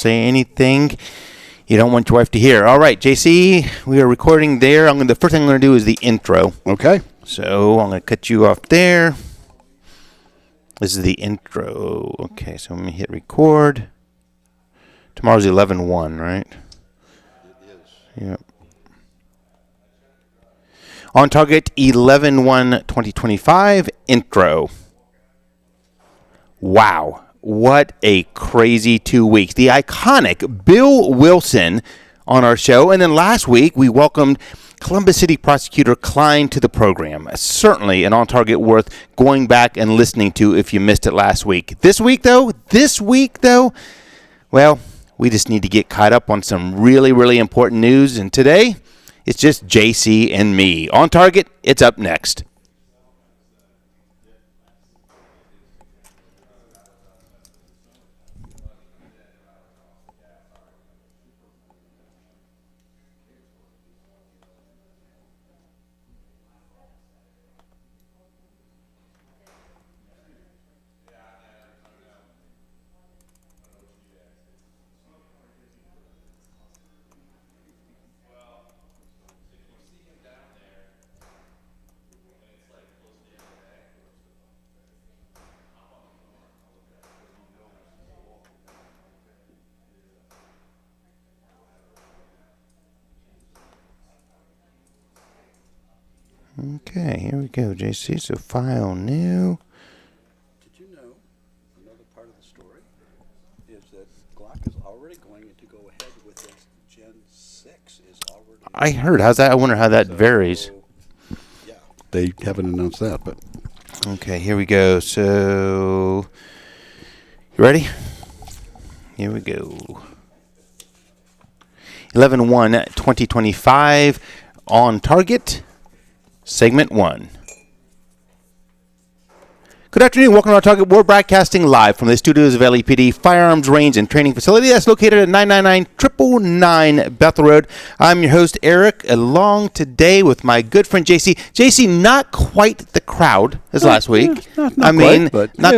say anything you don't want your wife to hear. All right, JC, we are recording there. The first thing I'm going to do is the intro. Okay. So I'm going to cut you off there. This is the intro. Okay, so I'm going to hit record. Tomorrow's 11/1, right? It is. Yep. OnTarget 11/1/2025 intro. Wow. What a crazy 2 weeks. The iconic Bill Wilson on our show. And then last week, we welcomed Columbus City Prosecutor Klein to the program. Certainly an OnTarget worth going back and listening to if you missed it last week. This week, though, well, we just need to get caught up on some really, really important news. And today, it's just JC and me. OnTarget, it's up next. Okay, here we go, JC. So file new. Did you know another part of the story is that Glock is already going to go ahead with its Gen 6 is already. I heard. How's that? I wonder how that varies. Yeah, they haven't announced that, but. Okay, here we go. So, you ready? Here we go. 11/1/2025 OnTarget. Segment 1. Good afternoon. Welcome to our Target. We're broadcasting live from the studios of LEPD Firearms Range and Training Facility. That's located at 999-999 Bethel Road. I'm your host, Eric, along today with my good friend, JC. JC, not quite the crowd as last week. Not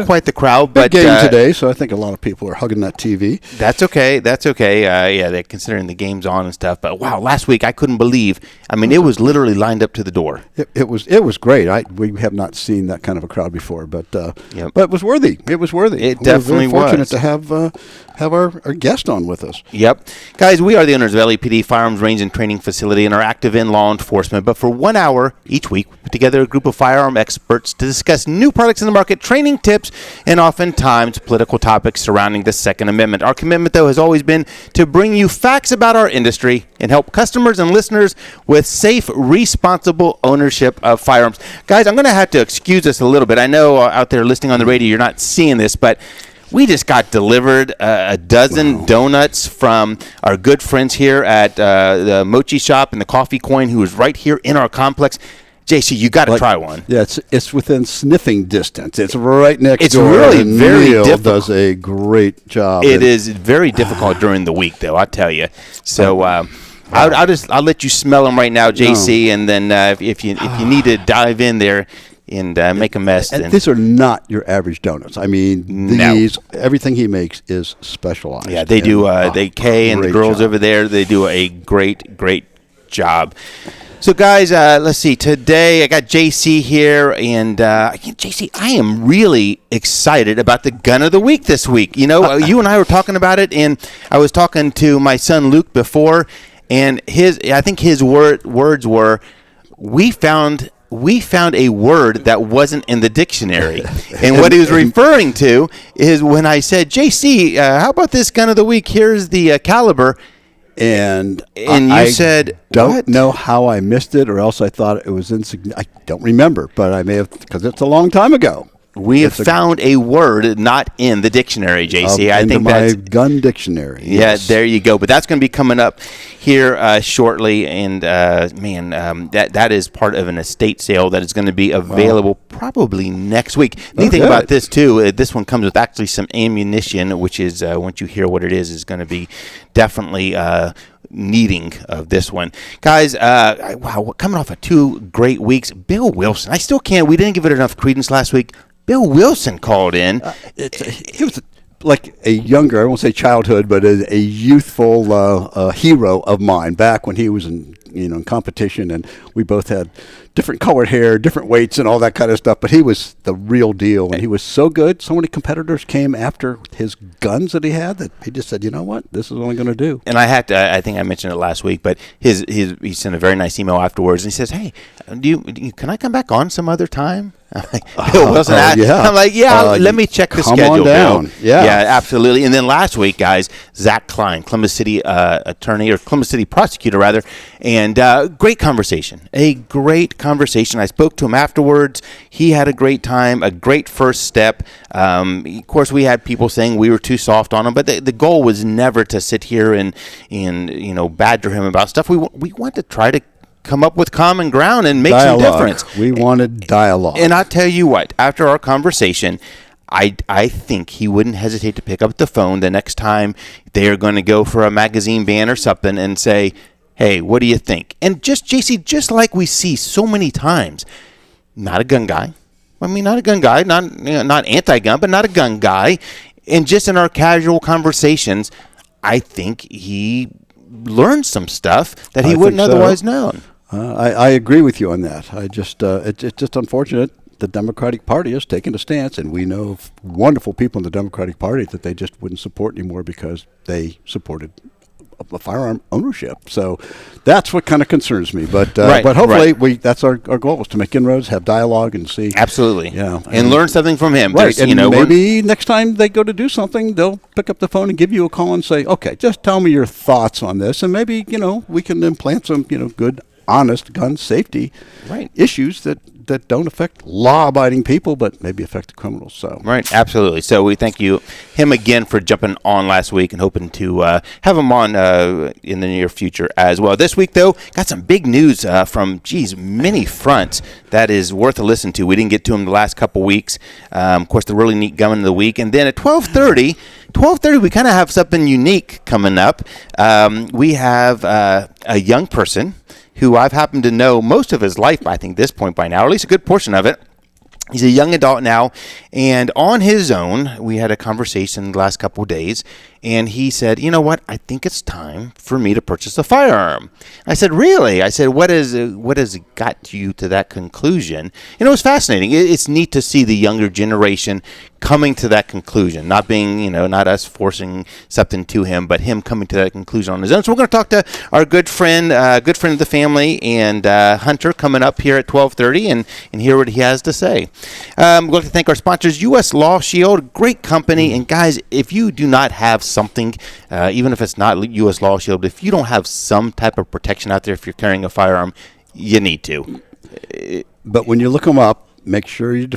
quite the crowd. Big game today, so I think a lot of people are hugging that TV. That's okay. Yeah, they're considering the game's on and stuff. But, wow, last week I couldn't believe. I mean, it was literally lined up to the door. It was great. We have not seen that kind of a crowd before, but it was worthy. It was worthy. It definitely was. We're fortunate to have our guest on with us. Yep. Guys, we are the owners of LEPD Firearms Range and Training Facility and are active in law enforcement. But for 1 hour each week, we put together a group of firearm experts to discuss new products in the market, training tips, and oftentimes political topics surrounding the Second Amendment. Our commitment, though, has always been to bring you facts about our industry and help customers and listeners with safe, responsible ownership of firearms. Guys, I'm going to have to excuse us a little bit. I know out there listening on the radio, you're not seeing this, but we just got delivered a dozen donuts from our good friends here at the Mochi Shop and the Coffee Coin, who is right here in our complex. JC, you got to try one. Yeah, it's within sniffing distance. It's right next door. It's really very Neil difficult. Does a great job. It is very difficult during the week, though, I'll tell you. So I'll let you smell them right now, JC, and then if you need to dive in there and make a mess. And these are not your average donuts. I mean, everything he makes is specialized. Yeah, they do. Kay and the girls over there, they do a great job. So, guys, let's see. Today, I got JC here, and JC, I am really excited about the gun of the week this week. You know, you and I were talking about it, and I was talking to my son Luke before, and I think his words were, we found a word that wasn't in the dictionary. And what he was referring to is when I said, JC, how about this gun of the week? Here's the caliber. And you said, don't know how I missed it, or else I thought it was insignificant. I don't remember, but I may have, because it's a long time ago. We have found a word not in the dictionary, JC. I think that's my gun dictionary. Yeah, yes. There you go. But that's going to be coming up here shortly, and that is part of an estate sale that is going to be available probably next week. Neat thing about this too, this one comes with actually some ammunition, which is once you hear what it is going to be definitely needing of this one. Guys, wow, coming off of 2 great weeks. Bill Wilson, we didn't give it enough credence last week. Bill Wilson called in. He was like a younger, I won't say childhood, but a youthful hero of mine back when he was in competition, and we both had different colored hair, different weights, and all that kind of stuff. But he was the real deal, and he was so good. So many competitors came after his guns that he had that he just said, you know what, this is what I'm going to do. And I think I mentioned it last week, but he sent a very nice email afterwards, and he says, "Hey, can I come back on some other time?" I'm like, Bill Wilson. I'm like, let me check the schedule. On down. Bill. Yeah, absolutely. And then last week, guys, Zach Klein, Columbus City attorney, or Columbus City prosecutor rather, and great conversation. A great conversation. I spoke to him afterwards. He had a great time, a great first step. Of course, we had people saying we were too soft on him, but the goal was never to sit here and badger him about stuff. We want to try to come up with common ground and make some difference. We wanted dialogue. And I'll tell you what, after our conversation, I think he wouldn't hesitate to pick up the phone the next time they're going to go for a magazine ban or something and say, "Hey, what do you think?" And JC, just like we see so many times, not a gun guy. I mean, not a gun guy, not anti-gun, but not a gun guy. And just in our casual conversations, I think he learned some stuff that he wouldn't otherwise known. I agree with you on that. I just it's just unfortunate the Democratic Party has taken a stance, and we know of wonderful people in the Democratic Party that they just wouldn't support anymore because they supported a firearm ownership. So that's what kind of concerns me. But but hopefully that's our goal is to make inroads, have dialogue, and see. Absolutely. Yeah, and learn something from him. Right. And maybe next time they go to do something, they'll pick up the phone and give you a call and say, "Okay, just tell me your thoughts on this," and maybe we can implant some good, honest gun safety issues that don't affect law-abiding people, but maybe affect the criminals. So absolutely. So we thank him again for jumping on last week, and hoping to have him on in the near future as well. This week, though, got some big news from many fronts that is worth a listen to. We didn't get to them the last couple weeks. Of course, the really neat gun of the week, and then at 12:30, we kind of have something unique coming up. We have a young person who I've happened to know most of his life, I think, this point by now, or at least a good portion of it. He's a young adult now, and on his own, we had a conversation the last couple of days, and he said, "You know what? I think it's time for me to purchase a firearm." I said, "Really?" I said, "What has got you to that conclusion?" And it was fascinating. It's neat to see the younger generation coming to that conclusion, not being, not us forcing something to him, but him coming to that conclusion on his own. So we're going to talk to our good friend of the family, and Hunter, coming up here at 12:30, and hear what he has to say. We'd like to thank our sponsors, U.S. Law Shield, great company. And guys, if you do not have something, even if it's not U.S. Law Shield, if you don't have some type of protection out there if you're carrying a firearm, you need to. But when you look them up, make sure you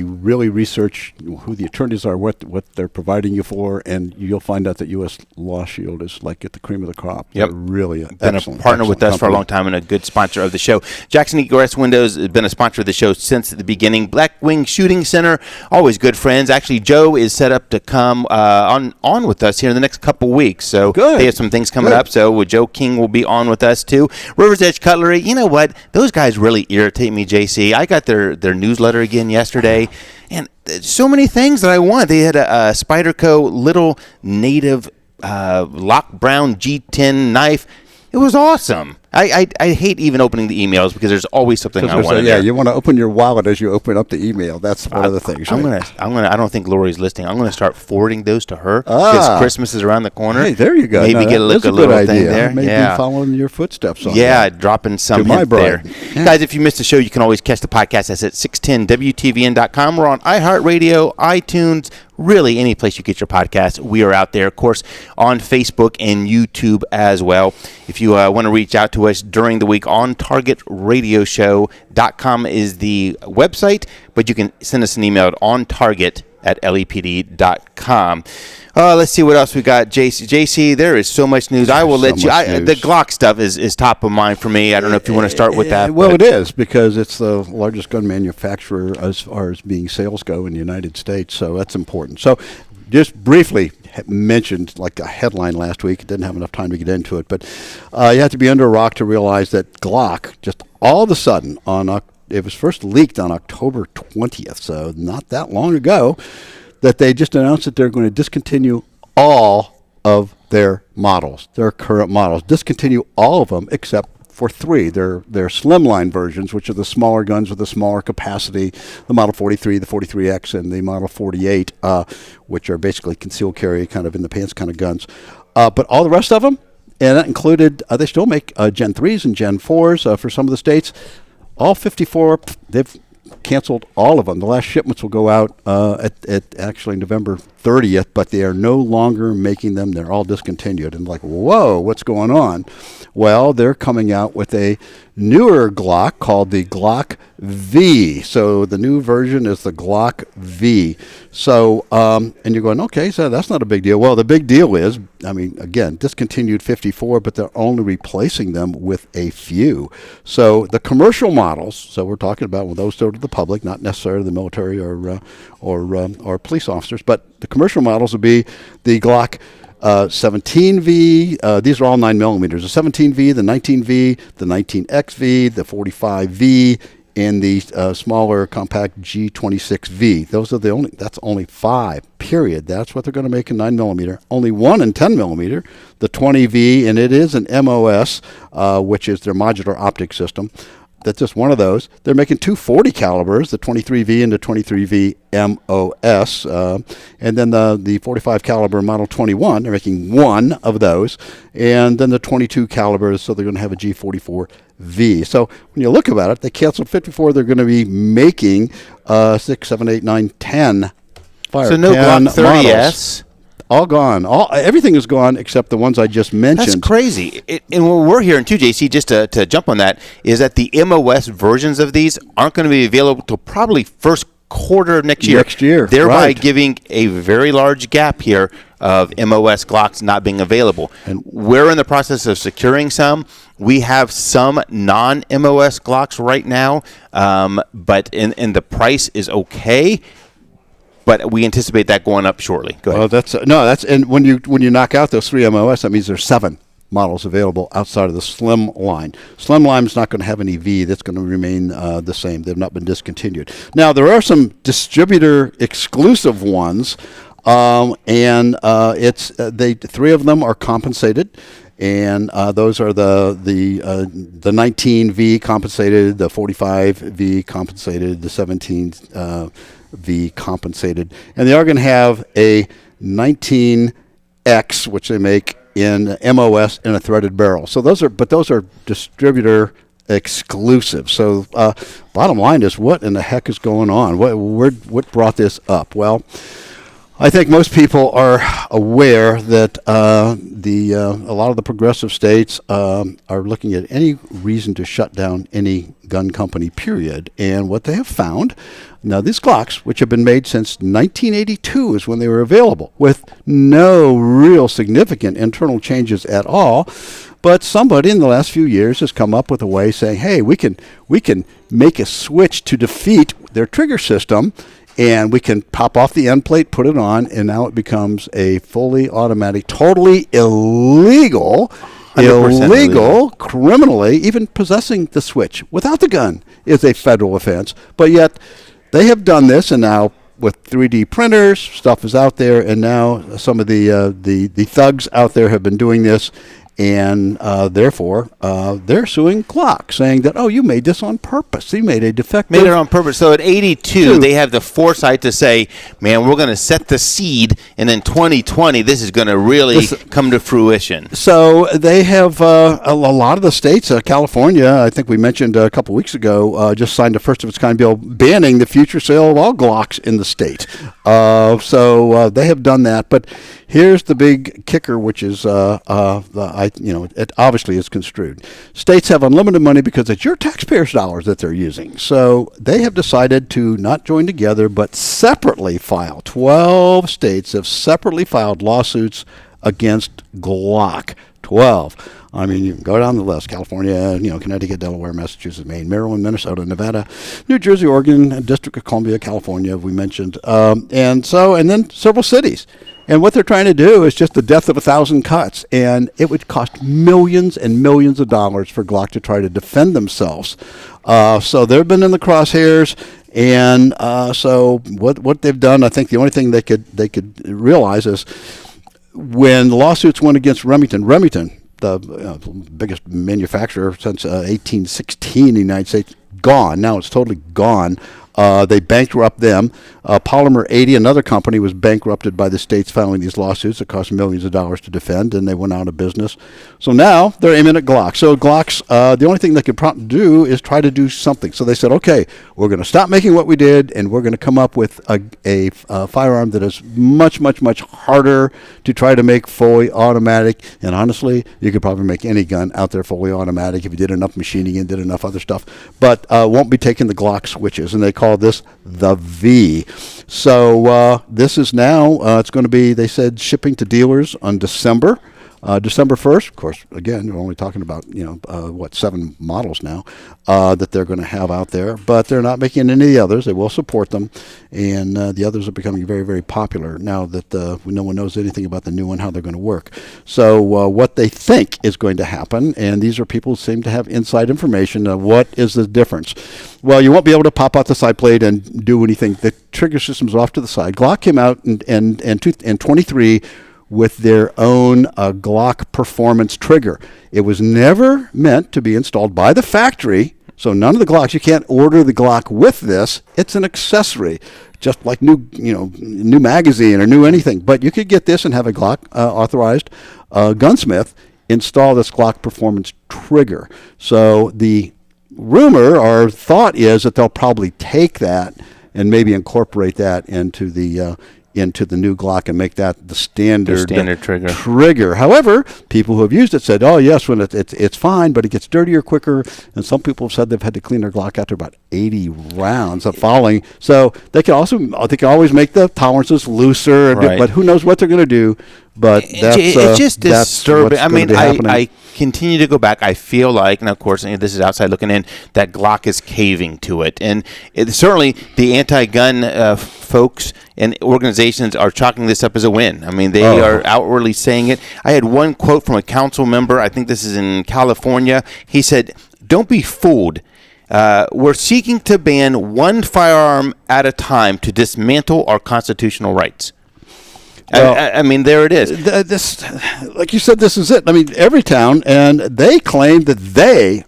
really research who the attorneys are, what they're providing you for, and you'll find out that U.S. Law Shield is like at the cream of the crop. Yep. They're really been a partner with us for a long time and a good sponsor of the show. Jackson Egress Windows has been a sponsor of the show since the beginning. Black Wing Shooting Center, always good friends. Actually, Joe is set up to come on with us here in the next couple weeks. So they have some things coming up. So Joe King will be on with us too. River's Edge Cutlery. You know what? Those guys really irritate me, JC. I got their newsletter again yesterday, and so many things that I want. They had a Spyderco little native Lock Brown G10 knife. It was awesome. I hate even opening the emails because there's always something I want. Yeah, you want to open your wallet as you open up the email. That's one of the things. I'm gonna. I don't think Lori's listening. I'm gonna start forwarding those to her because Christmas is around the corner. Hey, there you go. Maybe get a little thing there. Maybe following your footsteps on. Yeah, dropping some hint there. Yeah. Guys, if you missed the show, you can always catch the podcast. That's at 610wtvn.com. We're on iHeartRadio, iTunes, really any place you get your podcast. We are out there, of course, on Facebook and YouTube as well. If you want to reach out to us during the week, OnTargetRadioshow.com is the website, but you can send us an email at ontarget@lepd.com. Let's see what else we got, JC. There is so much news. I will let you. The Glock stuff is top of mind for me. I don't know if you want to start with that. Well, it is because it's the largest gun manufacturer as far as being sales go in the United States, so that's important. So just briefly mentioned like a headline last week. Didn't have enough time to get into it, but you have to be under a rock to realize that Glock just all of a sudden it was first leaked on October 20th, so not that long ago. that they just announced that they're going to discontinue all of their models, their current models. Discontinue all of them except for 3. They're slimline versions, which are the smaller guns with a smaller capacity, the Model 43, the 43X, and the Model 48, which are basically concealed carry, kind of in the pants kind of guns. But all the rest of them, and that included, they still make Gen 3s and Gen 4s for some of the states. All 54, they've canceled all of them. The last shipments will go out at actually November 30th, but they are no longer making them. They're all discontinued. And like, whoa, what's going on? Well, they're coming out with a newer Glock called the Glock V. So the new version is the Glock V. So, and you're going, okay, so that's not a big deal. Well, the big deal is, I mean, again, discontinued 54, but they're only replacing them with a few. So the commercial models, so we're talking about those sold to the public, not necessarily the military or police officers, but the commercial models would be the Glock 17V. These are all 9mm. The 17V, the 19V, the 19XV, the 45V, and the smaller compact G26V. Those are that's only 5, period. That's what they're going to make in 9mm. Only 1 in 10mm, the 20V, and it is an MOS, which is their modular optic system. That's just one of those. They're making 2 40 calibers, the 23V and the 23V MOS, and then the 45 caliber Model 21. They're making 1 of those, and then the 22 calibers. So they're going to have a G44V. So when you look about it, they canceled 54. They're going to be making 6, 7, 8, 9, 10 fire. So no Glock 30S. Models. All gone. Everything is gone except the ones I just mentioned. That's crazy. And what we're hearing too, JC, just to jump on that, is that the MOS versions of these aren't going to be available till probably first quarter of next year. Thereby giving a very large gap here of MOS Glocks not being available. And we're in the process of securing some. We have some non-MOS Glocks right now, but and the price is okay. But we anticipate that going up shortly. Go ahead. And when you knock out those 3 MOS, that means there's 7 models available outside of the Slim line. Slim line is not going to have any V. That's going to remain the same. They've not been discontinued. Now there are some distributor exclusive ones, and 3 of them are compensated. And those are the 19V compensated, the 45V compensated, the 17V compensated, and they are going to have a 19X, which they make in MOS in a threaded barrel. So those are distributor exclusive. So bottom line is, what in the heck is going on? What brought this up? Well, I think most people are aware that a lot of the progressive states are looking at any reason to shut down any gun company, period. And what they have found, now these Glocks, which have been made since 1982 is when they were available, with no real significant internal changes at all, but somebody in the last few years has come up with a way saying, hey, we can make a switch to defeat their trigger system, and we can pop off the end plate, put it on, and now it becomes a fully automatic, totally illegal, criminally, even possessing the switch without the gun is a federal offense. But yet they have done this, and now with 3D printers, stuff is out there, and now some of the thugs out there have been doing this. And therefore, they're suing Glock, saying that, you made this on purpose. You made a defective... Made it on purpose. So at 82, they have the foresight to say, man, we're going to set the seed, and in 2020, this is going to really come to fruition. So they have a lot of the states, California, I think we mentioned a couple weeks ago, just signed a first-of-its-kind bill banning the future sale of all Glocks in the state. So they have done that. But here's the big kicker, which is... it obviously is construed. States have unlimited money because it's your taxpayers' dollars that they're using. So they have decided to not join together, but separately file. 12 states have separately filed lawsuits against Glock. 12. I mean, you can go down the list. California, Connecticut, Delaware, Massachusetts, Maine, Maryland, Minnesota, Nevada, New Jersey, Oregon, District of Columbia, California, we mentioned. And then several cities. And what they're trying to do is just the death of 1,000 cuts. And it would cost millions and millions of dollars for Glock to try to defend themselves. So they've been in the crosshairs. And so what they've done, I think the only thing they could realize is when the lawsuits went against Remington, the biggest manufacturer since 1816 in the United States, gone. Now it's totally gone. They bankrupt them. Polymer 80, another company, was bankrupted by the states filing these lawsuits. It cost millions of dollars to defend, and they went out of business. So now they're aiming at Glock. So Glock's, the only thing they could do is try to do something. So they said, okay, we're going to stop making what we did, and we're going to come up with a firearm that is much, much, much harder to try to make fully automatic. And honestly, you could probably make any gun out there fully automatic if you did enough machining and did enough other stuff, but won't be taking the Glock switches, and they call this the V. So this is now, it's going to be, they said, shipping to dealers on December 1st. Of course, again, we're only talking about, 7 models now that they're going to have out there. But they're not making any of the others. They will support them. And the others are becoming very, very popular now that no one knows anything about the new one, how they're going to work. So what they think is going to happen, and these are people who seem to have inside information, what is the difference? Well, you won't be able to pop out the side plate and do anything. The trigger system's off to the side. Glock came out in 23 with their own Glock performance trigger. It was never meant to be installed by the factory, so none of the Glocks, you can't order the Glock with this. It's an accessory, just like new magazine or new anything. But you could get this and have a Glock authorized gunsmith install this Glock performance trigger. So the rumor or thought is that they'll probably take that and maybe incorporate that into the new Glock and make that the standard trigger. However, people who have used it said, oh, yes, when it's fine, but it gets dirtier quicker. And some people have said they've had to clean their Glock after about 80 rounds of fouling. So they can always make the tolerances looser, but who knows what they're going to do. But it's just disturbing. I mean, I continue to go back. I feel like, and of course, this is outside looking in, that Glock is caving to it. And certainly the anti-gun folks and organizations are chalking this up as a win. I mean, they are outwardly saying it. I had one quote from a council member. I think this is in California. He said, "Don't be fooled. We're seeking to ban one firearm at a time to dismantle our constitutional rights." Well, I mean, there it is. This, like you said, this is it. I mean, every town, and they claim that they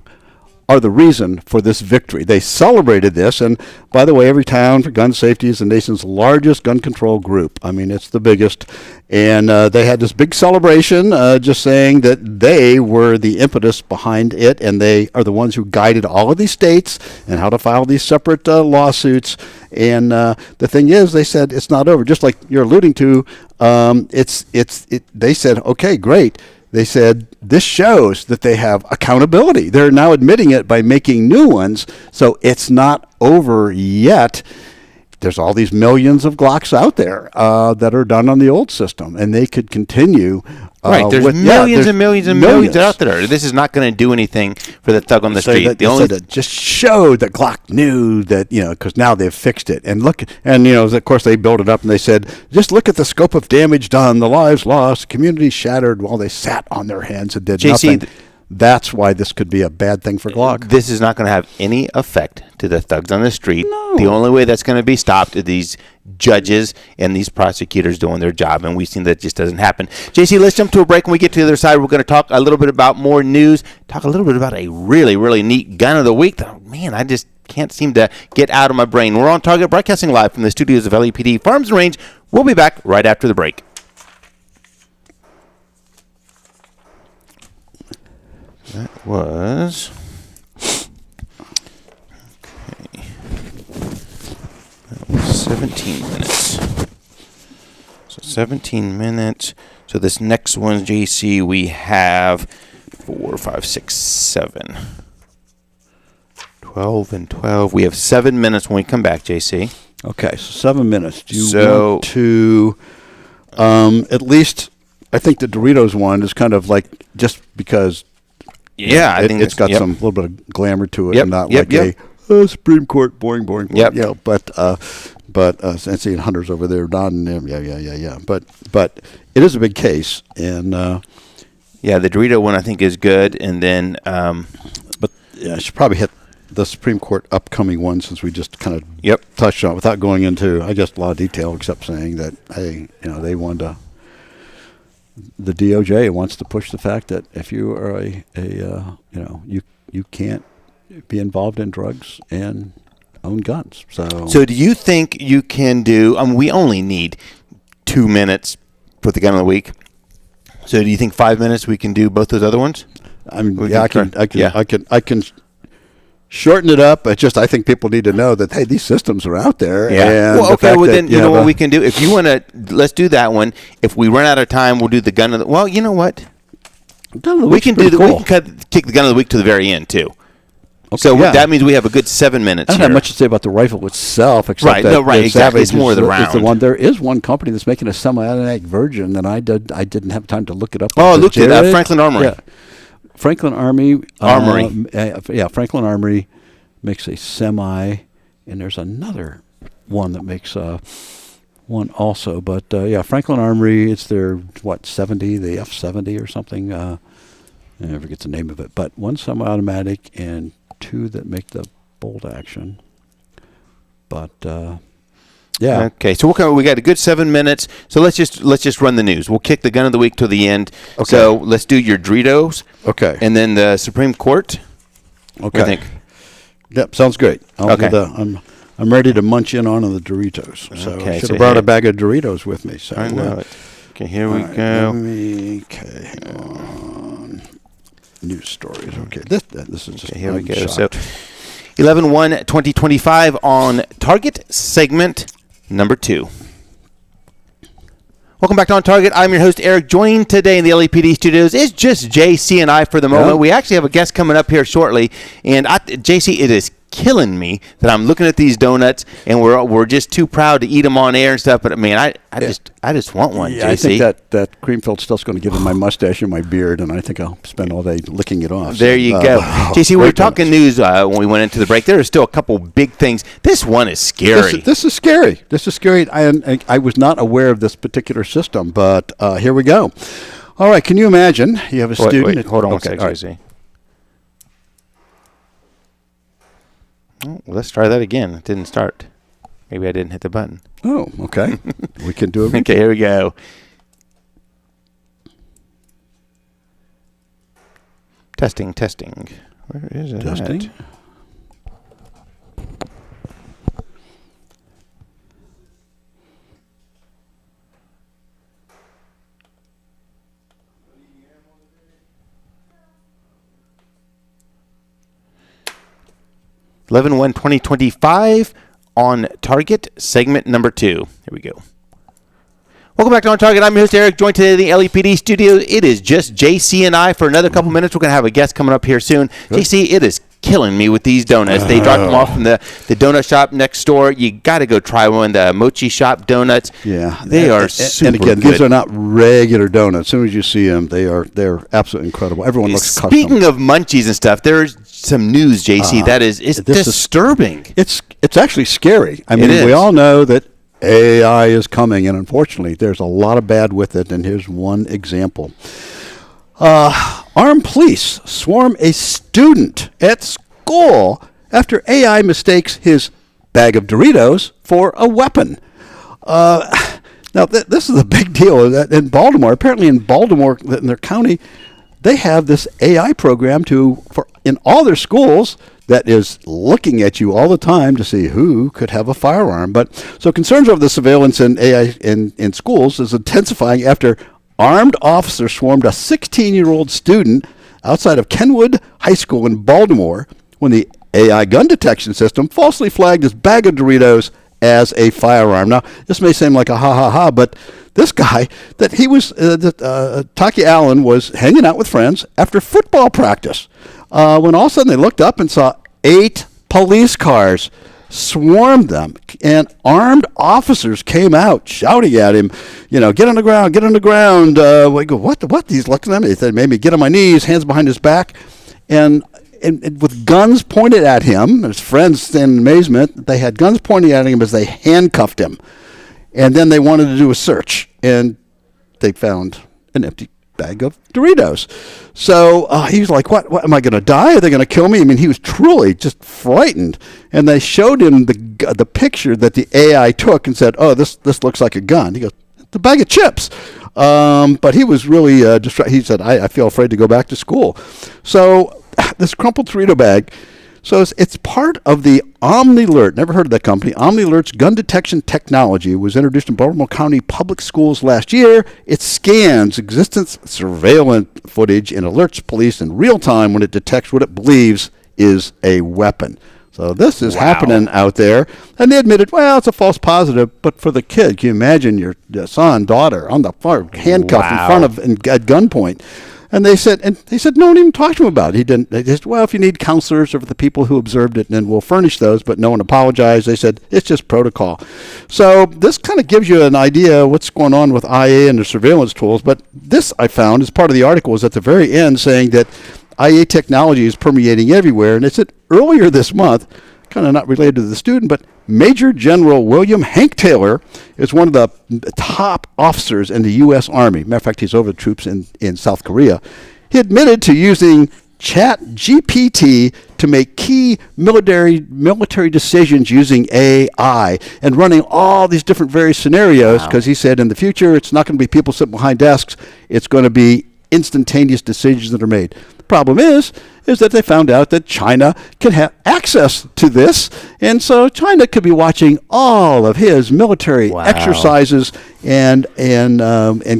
are the reason for this victory. They celebrated this, and by the way, every town for gun safety is the nation's largest gun control group. I mean, it's the biggest, and they had this big celebration, just saying that they were the impetus behind it, and they are the ones who guided all of these states and how to file these separate lawsuits. And the thing is, they said it's not over. Just like you're alluding to, they said, okay, great. They said this shows that they have accountability. They're now admitting it by making new ones, so it's not over yet. There's all these millions of Glocks out there that are done on the old system, and they could continue. There's millions and millions out there. This is not going to do anything for the thug on the street. It just showed that Glock knew that, because now they've fixed it. And look, and of course they built it up and they said, just look at the scope of damage done, the lives lost, communities shattered while they sat on their hands and did nothing. That's why this could be a bad thing for Glock. This is not going to have any effect to the thugs on the street. No. The only way that's going to be stopped are these judges and these prosecutors doing their job, and we've seen that just doesn't happen. JC, let's jump to a break. When we get to the other side, we're going to talk a little bit about more news, talk a little bit about a really, really neat gun of the week that, man, I just can't seem to get out of my brain. We're on Target, broadcasting live from the studios of LAPD Farms and Range. We'll be back right after the break. That was 17 minutes. So 17 minutes. So this next one, JC, we have 4, 5, 6, 7. 12 and 12. We have 7 minutes when we come back, JC. Okay, so 7 minutes. Do you want to at least, I think the Doritos one is kind of like just because... Yeah, I think it's got some little bit of glamour to it, and not like a Supreme Court, boring. Yep. Yeah, but seeing Hunter's over there nodding, yeah. But it is a big case, and the Dorito one I think is good, and then but yeah, I should probably hit the Supreme Court upcoming one, since we just kind of Yep. touched on it, without going into, I guess, a lot of detail, except saying that, hey, they want to. The DOJ wants to push the fact that if you are you can't be involved in drugs and own guns. So do you think you can do? We only need 2 minutes for the gun of the week. So do you think 5 minutes we can do both those other ones? I mean, I can shorten it up. I think people need to know that, hey, these systems are out there. Yeah. And well, okay. Well, then you know what we can do. If you want to, let's do that one. If we run out of time, we'll do the gun of the. Well, you know what? We can do we can kick the gun of the week to the very end too. Okay, so that means we have a good 7 minutes. I don't have much to say about the rifle itself, except exactly. It's more the round. It's the one. There is one company that's making a semi-automatic version, and I didn't have time to look it up. Oh, look at that, Franklin Armory. Yeah. Franklin Armory. Franklin Armory makes a semi, and there's another one that makes one also. But Franklin Armory. It's their 70, the F70 or something. I forget the name of it, but one semi-automatic and 2 that make the bolt action. But Okay, so we got a good 7 minutes. So let's just run the news. We'll kick the gun of the week to the end. Okay. So let's do your Doritos. Okay. And then the Supreme Court. Okay. What do you think? Yep, sounds great. I'm ready to munch in on the Doritos. So I should have brought a bag of Doritos with me. So I know it. Okay, here we go. Hang on. News stories. Okay, this is just. Here we go. So 11/1/2025 on Target segment number 2. Welcome back to On Target. I'm your host, Eric. Joined today in the LAPD studios is just JC and I for the moment. We actually have a guest coming up here shortly. And JC, it is killing me that I'm looking at these donuts and we're just too proud to eat them on air and stuff. But man, I just want one. Yeah, JC. I think that cream filled stuff's going to get in my mustache and my beard, and I think I'll spend all day licking it off. There you go, JC. We were talking news when we went into the break. There are still a couple big things. This one is scary. This is scary. This is scary. I was not aware of this particular system, but here we go. All right, can you imagine? You have a student. Wait, hold on one second, JC. Oh, well, let's try that again. It didn't start. Maybe I didn't hit the button. Oh, okay. We can do it. Okay, here we go. Testing. Where is it? Testing. At 11/1/2025 on Target segment number 2. Here we go. Welcome back to On Target. I'm your host, Eric, joined today in the LAPD studio. It is just JC and I for another couple minutes. We're going to have a guest coming up here soon. Good. JC, it is killing me with these donuts. They dropped them off from the donut shop next door. You got to go try one. The Mochi Shop donuts. Yeah, they are super And again, good. These are not regular donuts. As soon as you see them, they're absolutely incredible. Everyone looks custom. Speaking of munchies and stuff, there's some news, JC, that is disturbing. It's actually scary. I mean, we all know that AI is coming, and unfortunately, there's a lot of bad with it, and here's one example. Armed police swarm a student at school after AI mistakes his bag of Doritos for a weapon. Now, this is a big deal in Baltimore. Apparently in Baltimore, in their county, they have this AI program in all their schools that is looking at you all the time to see who could have a firearm. But so concerns over the surveillance in AI in schools is intensifying after armed officers swarmed a 16-year-old student outside of Kenwood High School in Baltimore when the AI gun detection system falsely flagged his bag of Doritos as a firearm. Now, this may seem like a ha-ha-ha, but this guy, Taki Allen was hanging out with friends after football practice when all of a sudden they looked up and saw 8 police cars swarmed them, and armed officers came out shouting at him, get on the ground, get on the ground. We go, what? He's looking at me. He said, maybe get on my knees, hands behind his back, and with guns pointed at him. His friends stand in amazement. They had guns pointing at him as they handcuffed him, and then they wanted to do a search, and they found an empty bag of Doritos. So he was like, what, am I going to die? Are they going to kill me? I mean, he was truly just frightened. And they showed him the picture that the AI took and said, oh, this looks like a gun. He goes, it's a bag of chips. But he was really distraught. He said, I feel afraid to go back to school. So this crumpled Dorito bag, so it's part of the OmniAlert. Never heard of that company. OmniAlert's gun detection technology was introduced in Baltimore County Public Schools last year. It scans existence surveillance footage and alerts police in real time when it detects what it believes is a weapon. So this is happening out there. And they admitted, well, it's a false positive, but for the kid, can you imagine your son, daughter on the floor, handcuffed in front of at gunpoint? And they said, no one even talked to him about it. He didn't. They just, well, if you need counselors or the people who observed it, then we'll furnish those. But no one apologized. They said it's just protocol. So this kind of gives you an idea of what's going on with IA and the surveillance tools. But this I found as part of the article is at the very end saying that IA technology is permeating everywhere. And it said earlier this month, kind of not related to the student, but Major General William Hank Taylor is one of the top officers in the U.S. Army. Matter of fact, he's over the troops in South Korea. He admitted to using ChatGPT to make key military decisions using AI and running all these different various scenarios because he said in the future it's not going to be people sitting behind desks. It's going to be instantaneous decisions that are made. The problem is that they found out that China can have access to this, and so China could be watching all of his military exercises and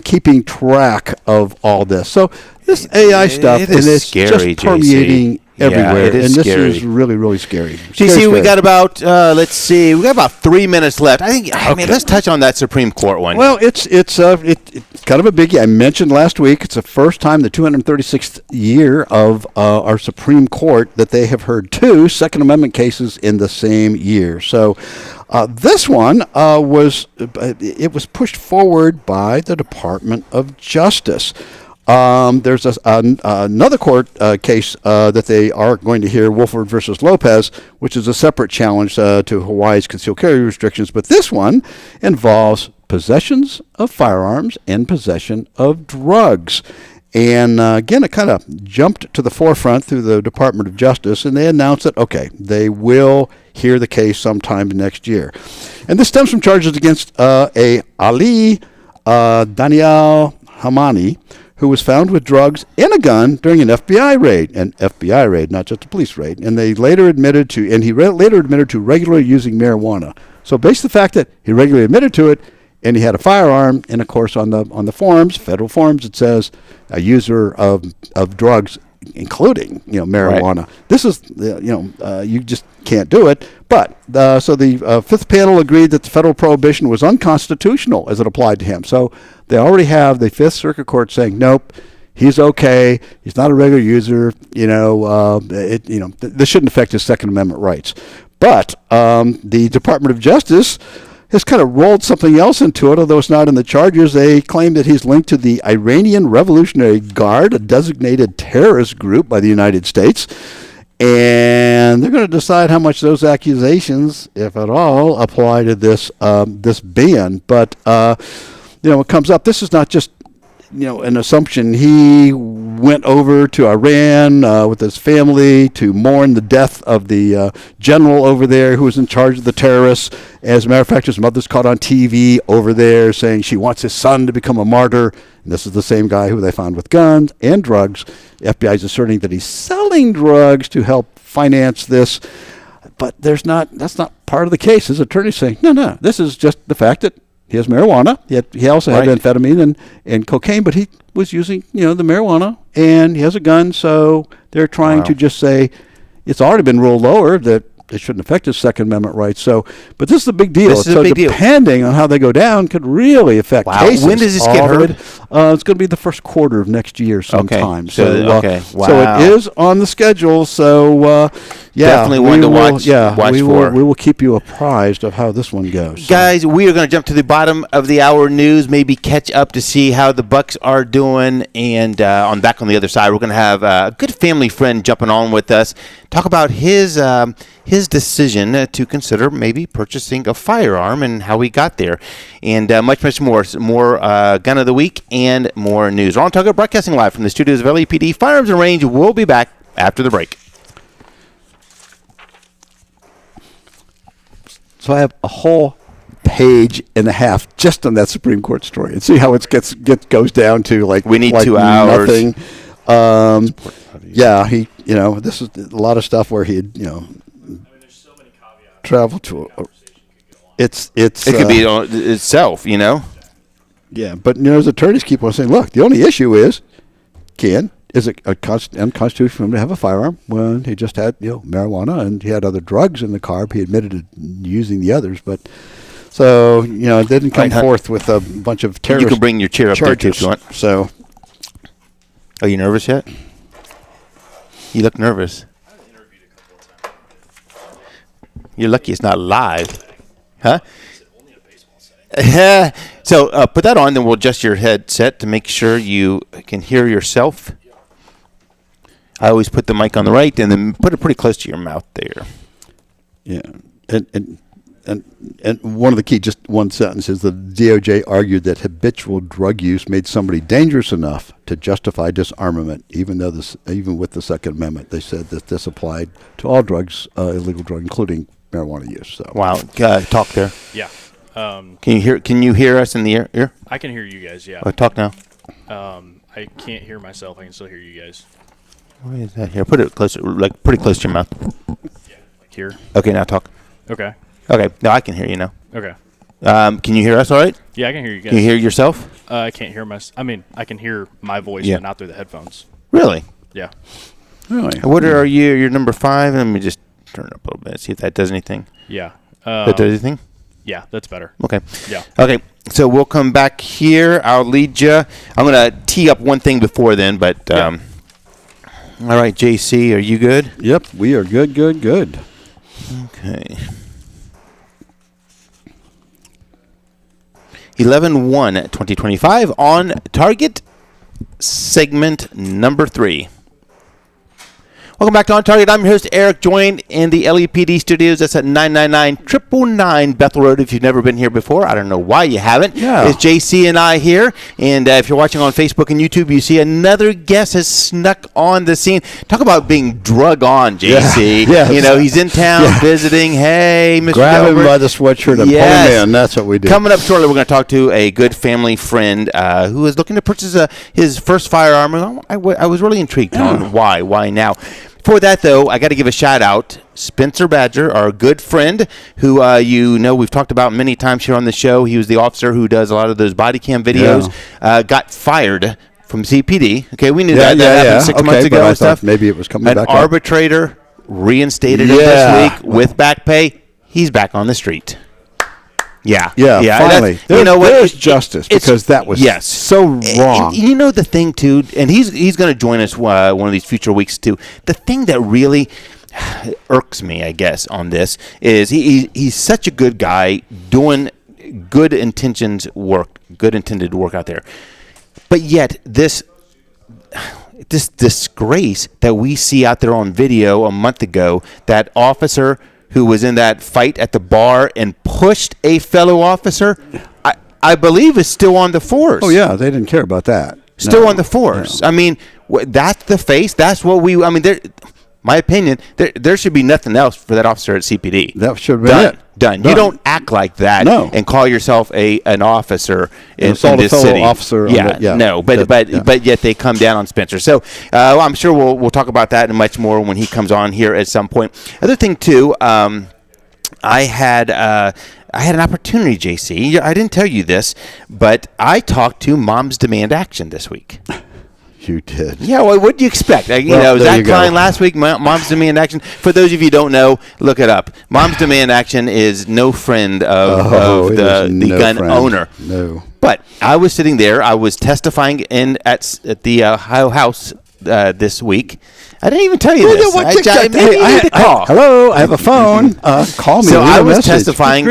keeping track of all this. So this AI stuff is just permeating everywhere, and this is really, really scary. JC, we got about we got about 3 minutes left. I think, let's touch on that Supreme Court one. Well, it's kind of a biggie. I mentioned last week it's the first time, the 236th year of our Supreme Court, that they have heard two Second Amendment cases in the same year. So this one was pushed forward by the Department of Justice. There's another court case that they are going to hear, Wolford versus Lopez, which is a separate challenge to Hawaii's concealed carry restrictions. But this one involves possessions of firearms and possession of drugs. And again, it kind of jumped to the forefront through the Department of Justice, and they announced that, okay, they will hear the case sometime next year. And this stems from charges against Ali Daniel Hamani, who was found with drugs and a gun during an FBI raid, not just a police raid. And he later admitted to regularly using marijuana. So based on the fact that he regularly admitted to it, and he had a firearm, and of course on the forms, federal forms, it says a user of drugs, including marijuana. Right. This is you just can't do it. But so the fifth panel agreed that the federal prohibition was unconstitutional as it applied to him. So they already have the Fifth Circuit Court saying nope, he's okay. He's not a regular user. This shouldn't affect his Second Amendment rights. But the Department of Justice has kind of rolled something else into it, although it's not in the charges. They claim that he's linked to the Iranian Revolutionary Guard, a designated terrorist group by the United States. And they're going to decide how much those accusations, if at all, apply to this ban. But, it comes up, this is not just an assumption. He went over to Iran with his family to mourn the death of the general over there who was in charge of the terrorists. As a matter of fact, his mother's caught on TV over there saying she wants his son to become a martyr. And this is the same guy who they found with guns and drugs. The FBI is asserting that he's selling drugs to help finance this. But that's not part of the case. His attorney's saying, no, this is just the fact that he has marijuana. He also had amphetamine and cocaine, but he was using, the marijuana, and he has a gun. So they're trying to just say it's already been ruled lower that it shouldn't affect his Second Amendment rights. So, but this is a big deal. Depending on how they go down, could really affect cases. When does this get heard? It's going to be the first quarter of next year sometime. Okay. So it is on the schedule. So definitely one to watch. We will keep you apprised of how this one goes. Guys, we are going to jump to the bottom of the hour news. Maybe catch up to see how the Bucks are doing. And back on the other side, we're going to have a good family friend jumping on with us. Talk about his his decision to consider maybe purchasing a firearm and how he got there. And much more. More Gun of the Week and more news. We're OnTarget, broadcasting live from the studios of LAPD Firearms and Range. We'll be back after the break. So I have a whole page and a half just on that Supreme Court story, and see how it goes down to like we need like 2 hours. Nothing. He this is a lot of stuff where he'd there's so many caveats. travel to. It could be itself, Yeah, but his attorneys keep on saying, look, the only issue is it unconstitutional for him to have a firearm when he just had marijuana and he had other drugs in the car. He admitted to using the others, but so it didn't come forth with a bunch of terrorist. You can bring your chair up there too if you want. So, are you nervous yet? You look nervous. I've interviewed a couple of times. You're lucky it's not live, huh? Is it only a baseball setting? Yeah. So put that on, then we'll adjust your headset to make sure you can hear yourself. I always put the mic on the right and then put it pretty close to your mouth there. yeah, and one of the key, just one sentence, is the DOJ argued that habitual drug use made somebody dangerous enough to justify disarmament, even with the Second Amendment. They said that this applied to all drugs, illegal drugs, including marijuana use. So Wow. Talk there. Yeah. Can you hear us in the ear? I can hear you guys, yeah. Talk now. I can't hear myself. I can still hear you guys. Why is that here? Put it closer, like pretty close to your mouth. Yeah, like here. Okay, now talk. Okay. Okay, now I can hear you now. Okay. Can you hear us all right? Yeah, I can hear you guys. Can you hear yourself? I can't hear I can hear my voice, Yeah. but not through the headphones. Really? Yeah. really, What are you? You're number 5. Let me just turn it up a little bit, see if that does anything. Yeah. That does anything? Yeah, that's better. Okay. Yeah. Okay, so we'll come back here. I'll lead you. I'm going to tee up one thing before then, but Yeah. all right, JC, are you good? Yep, we are good. Okay. 11/1/2025 on target segment number 3. Welcome back to On Target. I'm your host, Eric, joined in the LEPD studios. That's at 999 Bethel Road. If you've never been here before, I don't know why you haven't. Yeah. It's JC and I here. And if you're watching on Facebook and YouTube, you see another guest has snuck on the scene. Talk about being drug on, JC. Yeah. Yes. He's in town visiting. Hey, Mr. Grab him Delbert. by the sweatshirt and pull him in. That's what we do. Coming up shortly, we're going to talk to a good family friend who is looking to purchase his first firearm. I was really intrigued on why now. For that, though, I got to give a shout-out. Spencer Badger, our good friend, who we've talked about many times here on the show. He was the officer who does a lot of those body cam videos. Got fired from CPD. Okay, we knew that happened 6 months ago and stuff. Maybe it was coming back An arbitrator reinstated him this week with back pay. He's back on the street. Yeah. Finally. There's justice, because that was so wrong. And the thing, too, and he's going to join us one of these future weeks, too. The thing that really irks me, I guess, on this is he's such a good guy doing good intended work out there. But yet this disgrace that we see out there on video a month ago, that officer who was in that fight at the bar and pushed a fellow officer, I believe is still on the force. Oh, yeah, they didn't care about that. Still on the force. No. I mean, that's the face. That's what my opinion, there should be nothing else for that officer at CPD. That should have been it. Done. You don't act like that and call yourself an officer in this city. Officer. But yet they come down on Spencer. So I'm sure we'll talk about that and much more when he comes on here at some point. Other thing too, I had an opportunity, JC. I didn't tell you this, but I talked to Moms Demand Action this week. You did. Yeah, well, what do you expect? Zach Klein last week, Moms Demand Action. For those of you who don't know, look it up. Moms Demand Action is no friend of the gun owner. No. But I was sitting there. I was testifying at the Ohio House this week. I didn't even tell you this. Hello, I have a phone. Call me. So I was testifying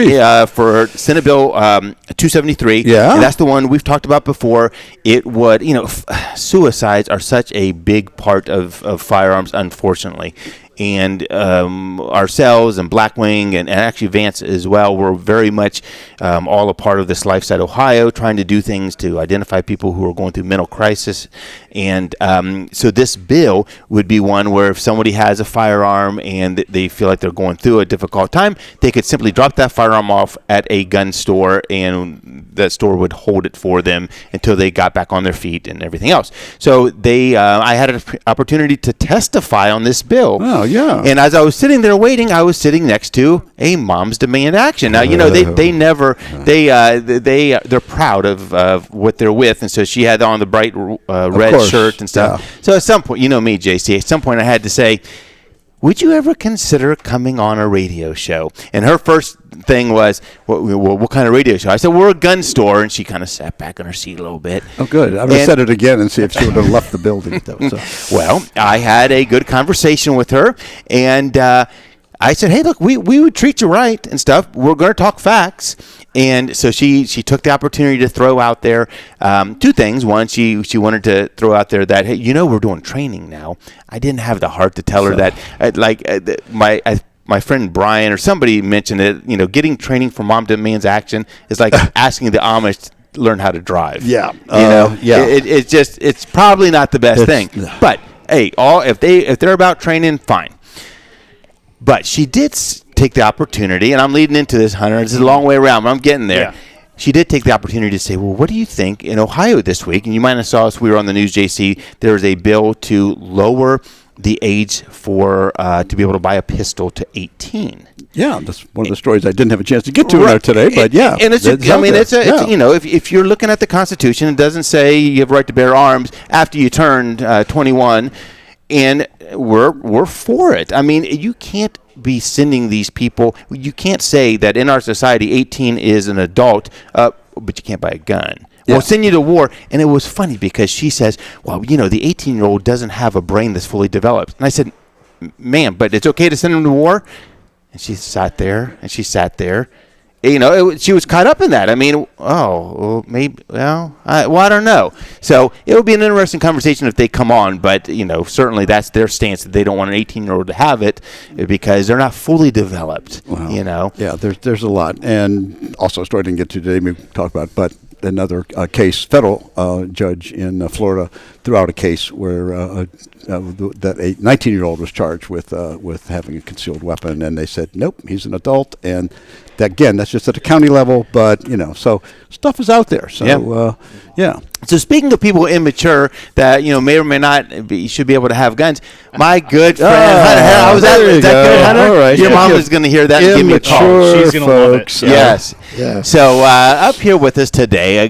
for Senate Bill 273. Yeah. And that's the one we've talked about before. It would, suicides are such a big part of firearms, unfortunately. and ourselves and Blackwing and actually Vance as well were very much all a part of this Lifeside Ohio, trying to do things to identify people who are going through mental crisis. And so this bill would be one where if somebody has a firearm and they feel like they're going through a difficult time, they could simply drop that firearm off at a gun store, and that store would hold it for them until they got back on their feet and everything else. So I had an opportunity to testify on this bill. Oh, yeah. And as I was sitting there waiting, I was sitting next to a Moms Demand Action. Now, they're proud of what they're with, and so she had on the bright red shirt and stuff. Yeah. So at some point, you know me, JC, at some point I had to say, would you ever consider coming on a radio show? And her first thing was, what kind of radio show? I said, we're a gun store. And she kind of sat back in her seat a little bit. Oh, good. I'm going to set it again and see if she would have left the building. So. Well, I had a good conversation with her, and I said, hey, look, we would treat you right and stuff. We're going to talk facts. And so she took the opportunity to throw out there two things. One, she wanted to throw out there that, hey, we're doing training now. I didn't have the heart to tell her that, my friend Brian or somebody mentioned it, getting training for Mom Demands Action is like asking the Amish to learn how to drive. Yeah. It's probably not the best thing. But, hey, if they're about training, fine. But she did take the opportunity, and I'm leading into this, Hunter. This is a long way around, but I'm getting there. Yeah. She did take the opportunity to say, well, what do you think in Ohio this week? And you might have saw us, we were on the news, JC. There was a bill to lower the age for to be able to buy a pistol to 18. Yeah, that's one of the stories I didn't have a chance to get to today, but yeah. And it's if you're looking at the Constitution, it doesn't say you have a right to bear arms after you turned 21, and we're for it. I mean, you can't be sending these people. You can't say that in our society 18 is an adult, but you can't buy a gun. Yeah. We'll send you to war. And it was funny because she says, well, the 18-year-old doesn't have a brain that's fully developed. And I said, ma'am, but it's okay to send him to war? And she sat there. She was caught up in that. I mean, maybe, I don't know. So it would be an interesting conversation if they come on, but, certainly that's their stance, that they don't want an 18-year-old to have it because they're not fully developed, Yeah, there's a lot. And also a story I didn't get to today, we talk about, but another case, federal judge in Florida threw out a case where that a 19-year-old was charged with having a concealed weapon, and they said, nope, he's an adult, and that's just at the county level, but, so stuff is out there. So, yeah. So speaking of people immature that, may or may not should be able to have guns, my good friend, Hunter, is that good, Hunter? All right. Your mom is going to hear that and give me a call. She's going to love it. Yes. Yeah. So up here with us today,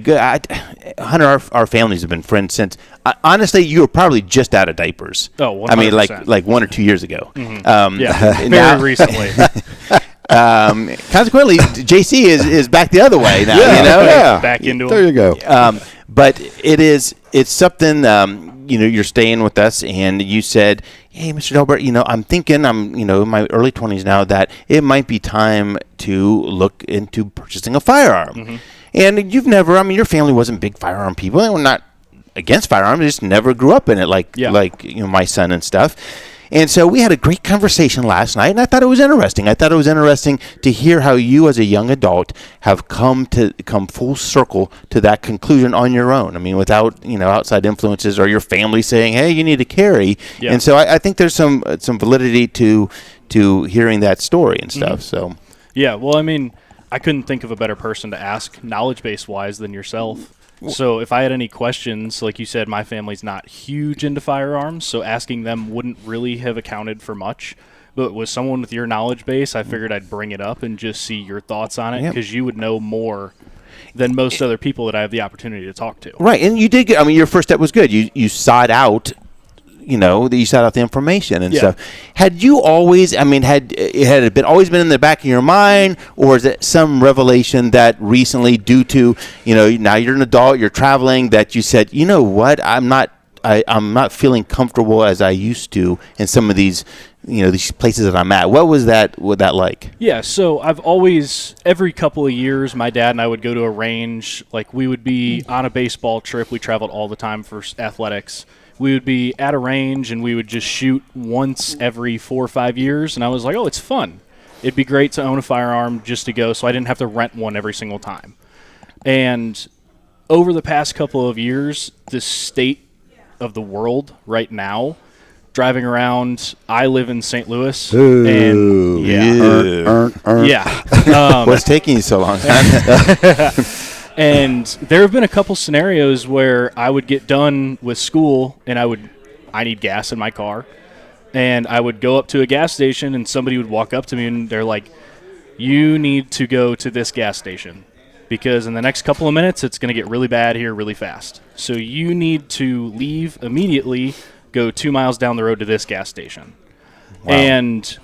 Hunter, our families have been friends since, honestly, you were probably just out of diapers. Oh, 100%. I mean, like 1 or 2 years ago. Mm-hmm. Very recently. Consequently, JC is back the other way now. Back into there you go. But it's something. You're staying with us, and you said, "Hey, Mr. Delbert, I'm thinking in my early 20s now that it might be time to look into purchasing a firearm." Mm-hmm. And you've never. Your family wasn't big firearm people. They were not against firearms. They just never grew up in it, like my son and stuff. And so we had a great conversation last night, and I thought it was interesting. I thought it was interesting to hear how you, as a young adult, have come full circle to that conclusion on your own. I mean, without outside influences or your family saying, "Hey, you need to carry." Yeah. And so I think there's some validity to hearing that story and stuff. Mm-hmm. So yeah, well, I couldn't think of a better person to ask knowledge base wise than yourself. So if I had any questions, like you said, my family's not huge into firearms, so asking them wouldn't really have accounted for much. But with someone with your knowledge base, I figured I'd bring it up and just see your thoughts on it, because you would know more than most other people that I have the opportunity to talk to. Right, and you did get, your first step was good. You sought out that you sought out the information and stuff. Had you always, had it always been in the back of your mind, or is it some revelation that recently, due to, now you're an adult, you're traveling, that you said, you know what, I'm not feeling comfortable as I used to in some of these, these places that I'm at. What was that like? Yeah, so I've always, every couple of years, my dad and I would go to a range. Like, we would be on a baseball trip. We traveled all the time for athletics. we would be at a range and we would just shoot once every 4 or 5 years. And I was like, oh, it's fun. It'd be great to own a firearm just to go so I didn't have to rent one every single time. And over the past couple of years, the state of the world right now, driving around, I live in St. Louis. Ooh, And yeah. What's taking you so long? And there have been a couple scenarios where I would get done with school and I need gas in my car. And I would go up to a gas station and somebody would walk up to me and they're like, you need to go to this gas station because in the next couple of minutes it's going to get really bad here really fast. So you need to leave immediately, go 2 miles down the road to this gas station. Wow. And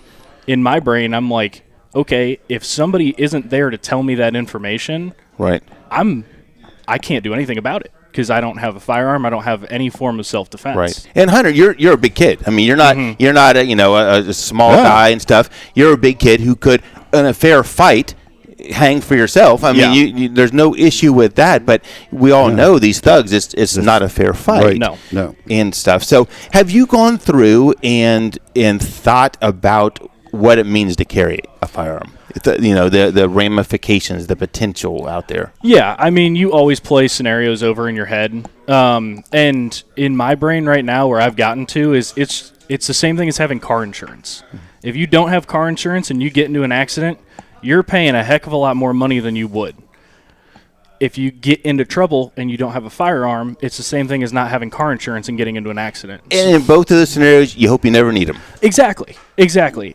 in my brain, I'm like, okay, if somebody isn't there to tell me that information, right, I can't do anything about it because I don't have a firearm. I don't have any form of self-defense. Right. And Hunter, you're a big kid. I mean, you're not a small guy and stuff. You're a big kid who could, in a fair fight, hang for yourself. I mean, you, there's no issue with that. But we all know these thugs. It's not a fair fight. Right. No. And stuff. So, have you gone through and thought about what it means to carry a firearm? The ramifications, the potential out there. Yeah, I mean, you always play scenarios over in your head. And in my brain right now, where I've gotten to is it's the same thing as having car insurance. If you don't have car insurance and you get into an accident, you're paying a heck of a lot more money than you would. If you get into trouble and you don't have a firearm, it's the same thing as not having car insurance and getting into an accident. And in both of those scenarios, you hope you never need them. Exactly.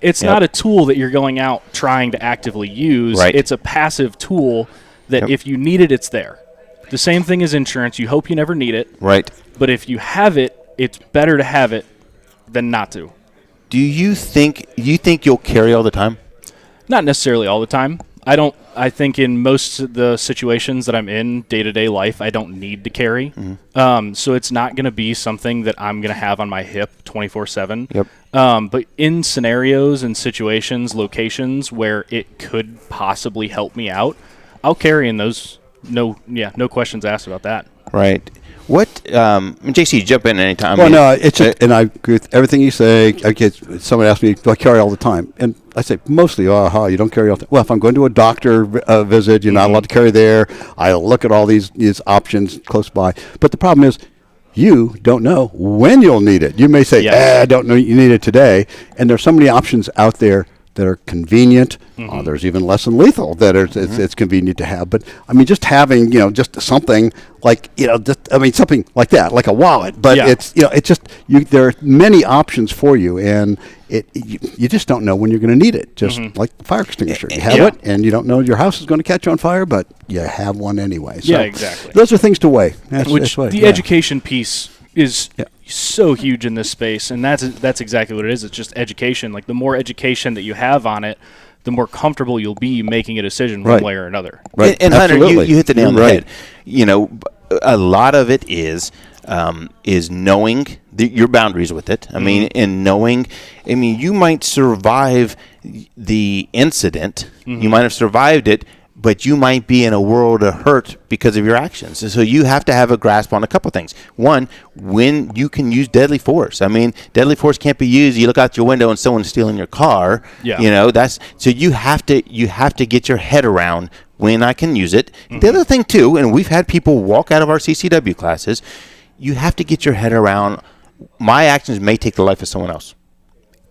It's not a tool that you're going out trying to actively use. Right. It's a passive tool that if you need it, it's there. The same thing as insurance. You hope you never need it. Right. But if you have it, it's better to have it than not to. Do you think you'll carry all the time? Not necessarily all the time. I think in most of the situations that I'm in day-to-day life, I don't need to carry. Mm-hmm. So it's not going to be something that I'm going to have on my hip 24/7. Yep. But in scenarios and situations, locations where it could possibly help me out, I'll carry in those. No questions asked about that. Right. What, JC, jump in anytime. It's just, and I agree with everything you say. Someone asked me, do I carry all the time? And I say, mostly, you don't carry all the time. Well, if I'm going to a doctor visit, you're not allowed to carry there. I look at all these options close by. But the problem is, you don't know when you'll need it. You may say, I don't know you need it today. And there's so many options out there that are convenient. There's even less than lethal that it's convenient to have. But I mean, just having just something like something like that, like a wallet. But it's there are many options for you, and you just don't know when you're going to need it. Just like the fire extinguisher, you have it, and you don't know your house is going to catch on fire, but you have one anyway. So exactly. Those are things to weigh. The education piece is so huge in this space, and that's exactly what it is. It's just education. Like the more education that you have on it, the more comfortable you'll be making a decision one way or another. Right. And Hunter, you hit the nail on the head. A lot of it is knowing your boundaries with it. I mean, and knowing. I mean, you might survive the incident. You might have survived it, but you might be in a world of hurt because of your actions. And so you have to have a grasp on a couple things. One, when you can use deadly force. I mean, deadly force can't be used. You look out your window and someone's stealing your car. Yeah. So you have to get your head around when I can use it. The other thing too, and we've had people walk out of our CCW classes, you have to get your head around my actions may take the life of someone else.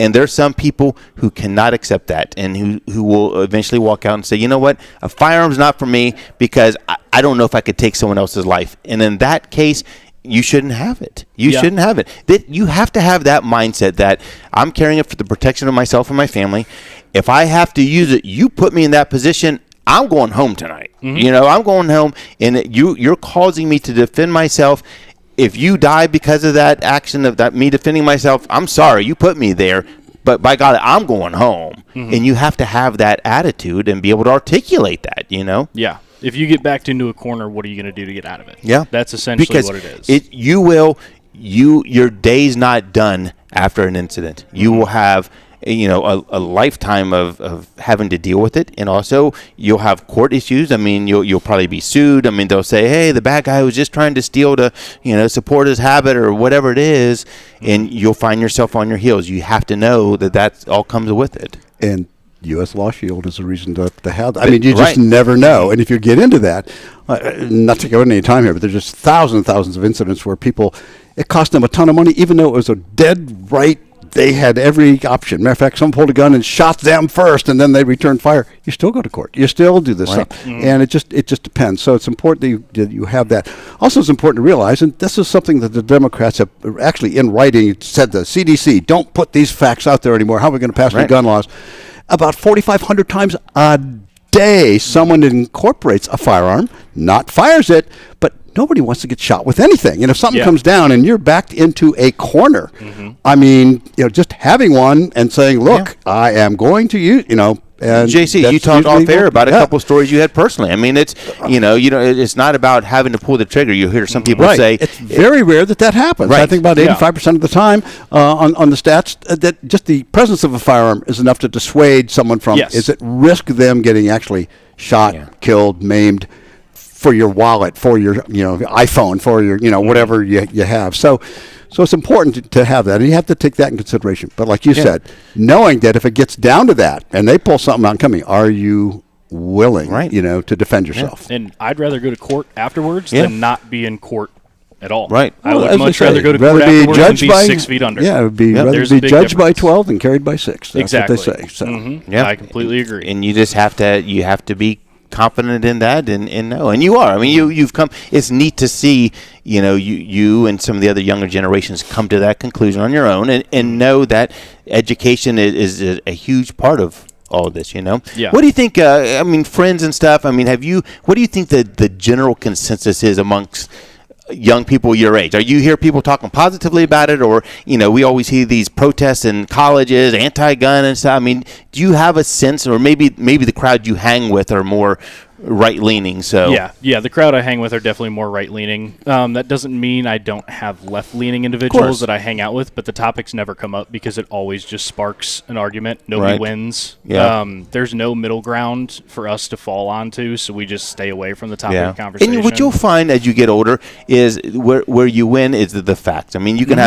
And there's some people who cannot accept that and who will eventually walk out and say, you know what, a firearm's not for me because I don't know if I could take someone else's life. And in that case, you shouldn't have it. You shouldn't have it. You have to have that mindset that I'm carrying it for the protection of myself and my family. If I have to use it, you put me in that position, I'm going home tonight. I'm going home, and you're causing me to defend myself. If you die because of that action of that me defending myself, I'm sorry, you put me there, but by God, I'm going home. And you have to have that attitude and be able to articulate that, Yeah. If you get backed into a corner, what are you going to do to get out of it? Yeah. That's essentially what it is. Your day's not done after an incident. You will have a lifetime of having to deal with it. And also you'll have court issues. I mean, you'll probably be sued. I mean, they'll say, hey, the bad guy was just trying to steal to, support his habit or whatever it is. And you'll find yourself on your heels. You have to know that all comes with it. And U.S. Law Shield is a reason to have that. I mean, you just Right. never know. And if you get into that, not to go into any time here, but there's just thousands and thousands of incidents where it cost them a ton of money, even though it was a dead right. They had every option. Matter of fact, someone pulled a gun and shot them first, and then they returned fire. You still go to court. You still do this stuff, and it just depends. So it's important that you have that. Also, it's important to realize, and this is something that the Democrats have actually in writing said. The CDC, don't put these facts out there anymore. How are we going to pass new gun laws? About 4,500 times a day, someone incorporates a firearm, not fires it, but nobody wants to get shot with anything. And if something comes down and you're backed into a corner, I mean, just having one and saying, look, I am going to use, and JC, you talked off air about a couple stories you had personally. I mean, it's it's not about having to pull the trigger. You hear some people say it's very rare that happens. Right. I think about 85% of the time on the stats that just the presence of a firearm is enough to dissuade someone from. Is it risk them getting actually shot, killed, maimed for your wallet, for your iPhone, for your whatever you have. So it's important to have that, and you have to take that in consideration. But like you said, knowing that if it gets down to that and they pull something out coming, are you willing, to defend yourself? And I'd rather go to court afterwards than not be in court at all. Right. I would much rather go to court afterwards than be 6 feet under. Yeah, it would be rather be judged by 12 than carried by 6. That's exactly what they say. So. I completely agree. And you just have to be confident in that and know, and you are. I mean, you've come. It's neat to see, you and some of the other younger generations come to that conclusion on your own, and know that education is a huge part of all of this. Yeah. What do you think? I mean, friends and stuff. I mean, what do you think the general consensus is amongst young people your age? Are you hear people talking positively about it, or we always hear these protests in colleges, anti-gun and stuff? I mean, do you have a sense, or maybe the crowd you hang with are more right-leaning? So yeah, the crowd I hang with are definitely more right-leaning. That doesn't mean I don't have left-leaning individuals that I hang out with, but the topics never come up because it always just sparks an argument. Nobody wins. There's no middle ground for us to fall onto, so we just stay away from the topic of conversation. And what you'll find as you get older is where you win is the facts. I mean, you can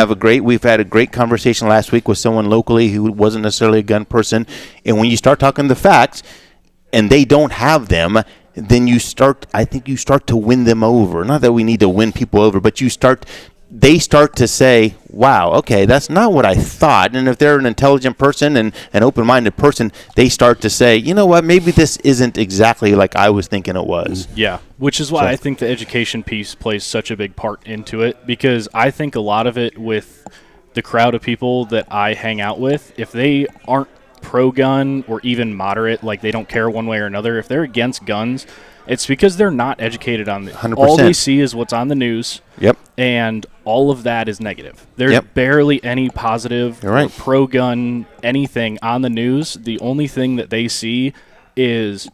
we've had a great conversation last week with someone locally who wasn't necessarily a gun person, and when you start talking the facts and they don't have them, then I think you start to win them over. Not that we need to win people over, but they start to say, wow, okay, that's not what I thought. And if they're an intelligent person and an open-minded person, they start to say, you know what, maybe this isn't exactly like I was thinking it was. Yeah, which is why I think the education piece plays such a big part into it, because I think a lot of it with the crowd of people that I hang out with, if they aren't pro-gun or even moderate, like they don't care one way or another, if they're against guns, it's because they're not educated on it. 100%. All they see is what's on the news. Yep. And all of that is negative. There's barely any positive or pro-gun anything on the news. The only thing that they see is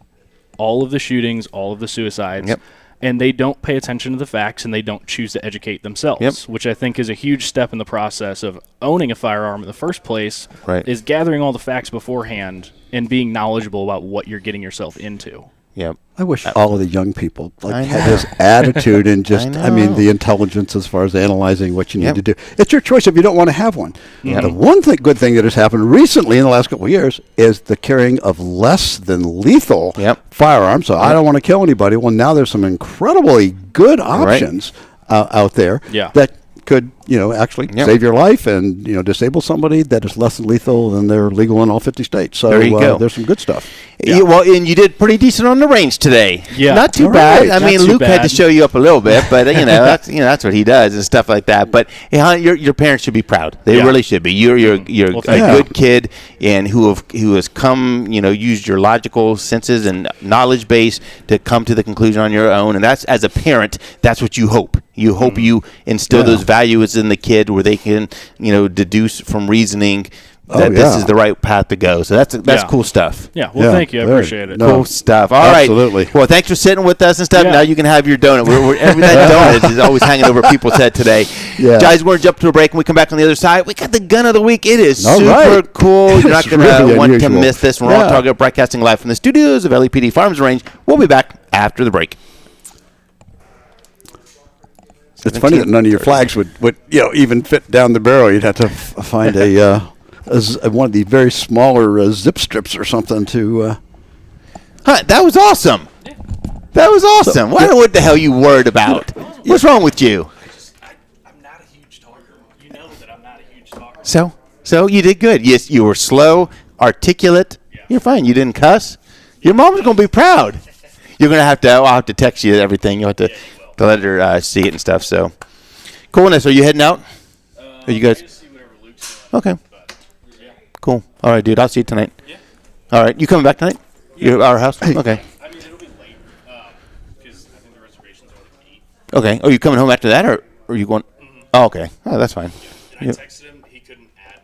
all of the shootings, all of the suicides. And they don't pay attention to the facts, and they don't choose to educate themselves, which I think is a huge step in the process of owning a firearm in the first place, is gathering all the facts beforehand and being knowledgeable about what you're getting yourself into. I wish all of the young people had this attitude and just, I mean, the intelligence as far as analyzing what you need to do. It's your choice if you don't want to have one. The one good thing that has happened recently in the last couple of years is the carrying of less than lethal firearms. So I don't want to kill anybody. Well, now there's some incredibly good options out there that could, actually save your life and, disable somebody that is less than lethal, and they're legal in all 50 states. So there you go. There's some good stuff. Well, and you did pretty decent on the range today. Not too bad. I mean, Luke had to show you up a little bit, but that's what he does and stuff like that. But your parents should be proud. They really should be. You're a good kid, and who has come, used your logical senses and knowledge base to come to the conclusion on your own. And that's, as a parent, that's what you hope. You hope you instill those values in the kid where they can, deduce from reasoning, that this yeah. is the right path to go. So that's Yeah. cool stuff. Yeah. Well, Yeah, thank you. I there- appreciate it. no. Cool stuff. All right. Absolutely. Well, thanks for sitting with us and stuff. Yeah. Now you can have your donut. That donut is always hanging over people's head today. Yeah. Guys, we're going to jump to a break. When we come back on the other side, we got the gun of the week. It is All super right. cool. You're not It's going to really want to unusual. miss this. We're Yeah. on Target, broadcasting live from the studios of LEPD Farms Range. We'll be back after the break. It's funny that none of your flags would even fit down the barrel. You'd have to find one of the very smaller zip strips or something to. Huh, that was awesome. That was awesome. What the hell you worried about? What's wrong with you? I'm not a huge talker. You know that I'm not a huge talker. So you did good. Yes, you were slow, articulate. Yeah. You're fine. You didn't cuss. Your mom's gonna be proud. You're gonna have to. I'll have to text you everything. You'll have to let her see it and stuff. So, coolness. Are you heading out? Are you guys? See whatever Luke's doing. Okay. But, yeah. Cool. All right, dude. I'll see you tonight. Yeah. All right. You coming back tonight? You're at our house. Okay. I mean, it'll be late because I think the reservation's already 8. Okay. Are you coming home after that, or are you going? Oh, okay. Oh, that's fine. And Yep. I texted him. He couldn't add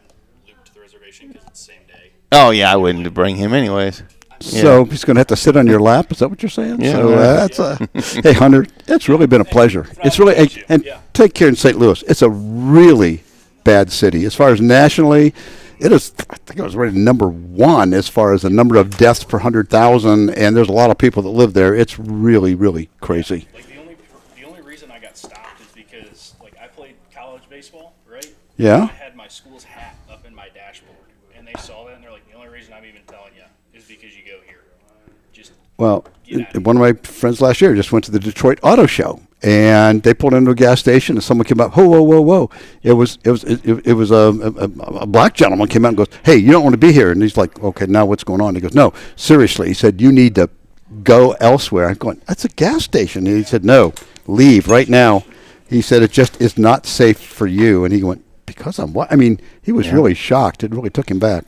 Luke to the reservation because it's the same day. Oh yeah, I wouldn't bring him anyways. So he's going to have to sit on your lap. Is that what you're saying? Yeah. So that's hey Hunter, it's really been a pleasure. It's really and take care in St. Louis. It's a really bad city as far as nationally. It is. I think it was rated number 1 as far as the number of deaths per 100,000, and there's a lot of people that live there. It's really, really crazy. Like the only reason I got stopped is because like I played college baseball, right? Yeah. I had my school's hat up in my dashboard, and they saw that and they're like, the only reason I'm even telling you is because you go here. Just Well, Get out of one of my friends last year just went to the Detroit Auto Show, and they pulled into a gas station, and someone came up, whoa, whoa, whoa, whoa! It was a black gentleman came out and goes, hey, you don't want to be here, and he's like, okay, now what's going on? He goes, no, seriously, he said, you need to go elsewhere. I'm going, that's a gas station. And he said, no, leave right now. He said, it just is not safe for you. And he went, because I'm what? I mean, he was really shocked. It really took him back.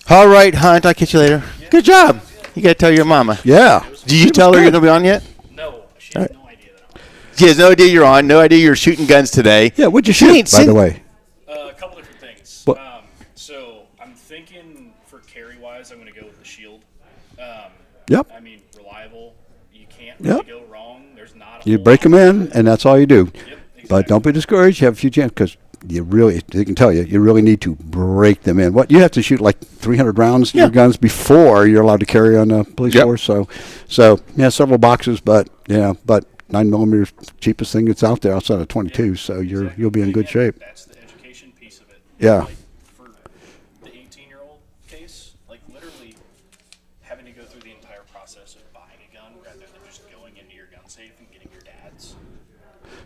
All right, Hunt. I'll catch you later. Good job. You got to tell your mama. Yeah. Did you tell her you're going to be on yet? no, she has no idea that I'm. She has no idea you're on. No idea you're shooting guns today. Yeah, what'd you She shoot, ain't by seen- the way? A couple different things. What? So I'm thinking for carry wise, I'm going to go with the Shield. Yep. I mean, reliable. You can't Yep. really go wrong. There's not. A You whole break lot. them in, and that's all you do. Yep, But don't be discouraged. You have a few chances because you really, they can tell you, you really need to break them in. What you have to shoot like 300 rounds in your guns before you're allowed to carry on a police Yep. force. So yeah, several boxes, but 9mm cheapest thing that's out there outside of 22. So you'll be in good shape. That's the education piece of it. Yeah. Like for the 18-year-old case, like literally having to go through the entire process of buying a gun rather than just going into your gun safe and getting your dad's.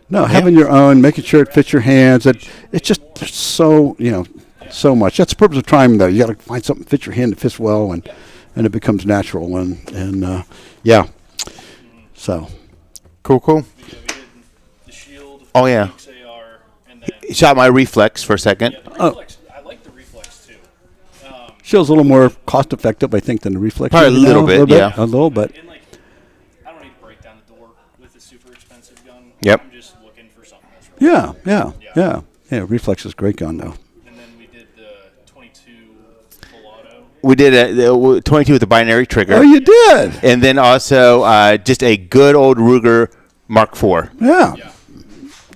No, having your own, making sure it fits your hands. It's just so so much. That's the purpose of trying though. You got to find something that fits your hand that fits well, and it becomes natural. And yeah. So. Cool. We did the Shield. Oh, yeah. Luke's AR, and then Shot my reflex for a second. yeah, the reflex. I like the reflex too. Shield's a little more cost effective, I think, than the reflex. Probably a is now, little bit, yeah. A little bit. And like, I don't need to break down the door with a super expensive gun. Yep. I'm just looking for something that's really Yeah. Reflex is a great gun though. And then we did the 22 full auto. We did a 22 with a binary trigger. Oh, you did? And then also just a good old Ruger Mark IV. Yeah. Yeah.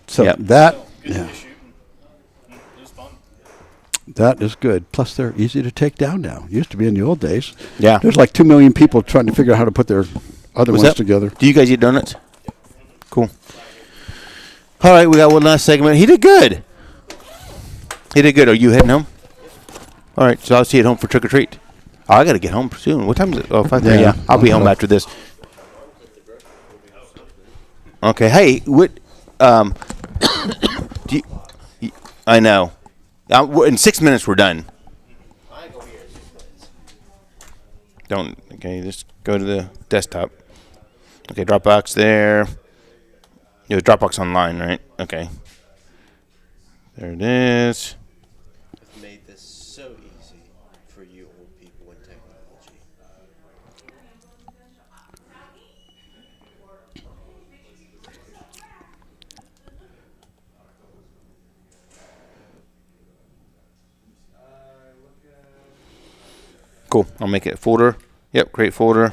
So Yep. that So good to get shooting. It was fun. that is good. Plus, they're easy to take down now. Used to be in the old days. Yeah. There's like 2 million people trying to figure out how to put their other What's ones that? together. Do you guys eat donuts? Cool. All right, we got one last segment. He did good. Are you heading home? All right, so I'll see you at home for trick or treat. Oh, I got to get home soon. What time is it? Oh, 5:30. Yeah, I'll be home after this. Okay. Hey, what? Do you, I know. In 6 minutes, we're done. Don't. Okay, just go to the desktop. Okay, Dropbox there. It was Dropbox online, right? Okay. There it is. I've made this so easy for you old people in technology. Cool. I'll make it a folder. Yep, create folder.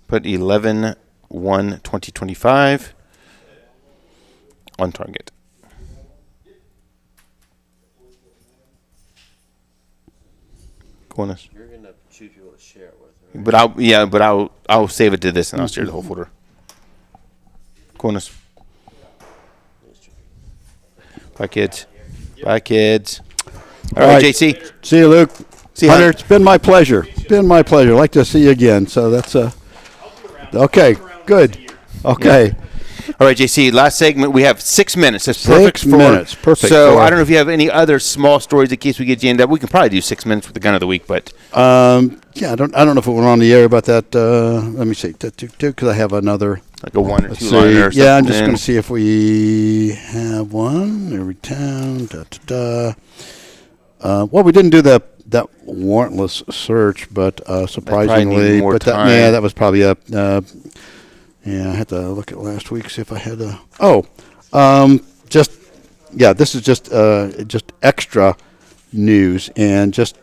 Put 11/1/2025 on target. Coolness. You're gonna choose people to share it with, right? But I'll save it to this and I'll share the whole folder. Coolness. Bye, kids. Bye, kids. All right, JC. See you, Luke. See you, Hunter. Hunter. It's been my pleasure. Been my pleasure. I'd like to see you again. So that's okay. Good. Okay. All right, JC. Last segment. We have 6 minutes. That's 6 minutes. Perfect. So I don't know if you have any other small stories in case we get you in. We can probably do 6 minutes with the gun of the week, but yeah, I don't know if it went on the air about that. Let me see, because I have another. like a 1 or Let's 2 see. liner. Or Yeah, I'm something. just going to see if we have one. Every town. Well, we didn't do that warrantless search, but surprisingly, more but time. that was probably a. Yeah, I had to look at last week, see if I had a. This is just extra news and just.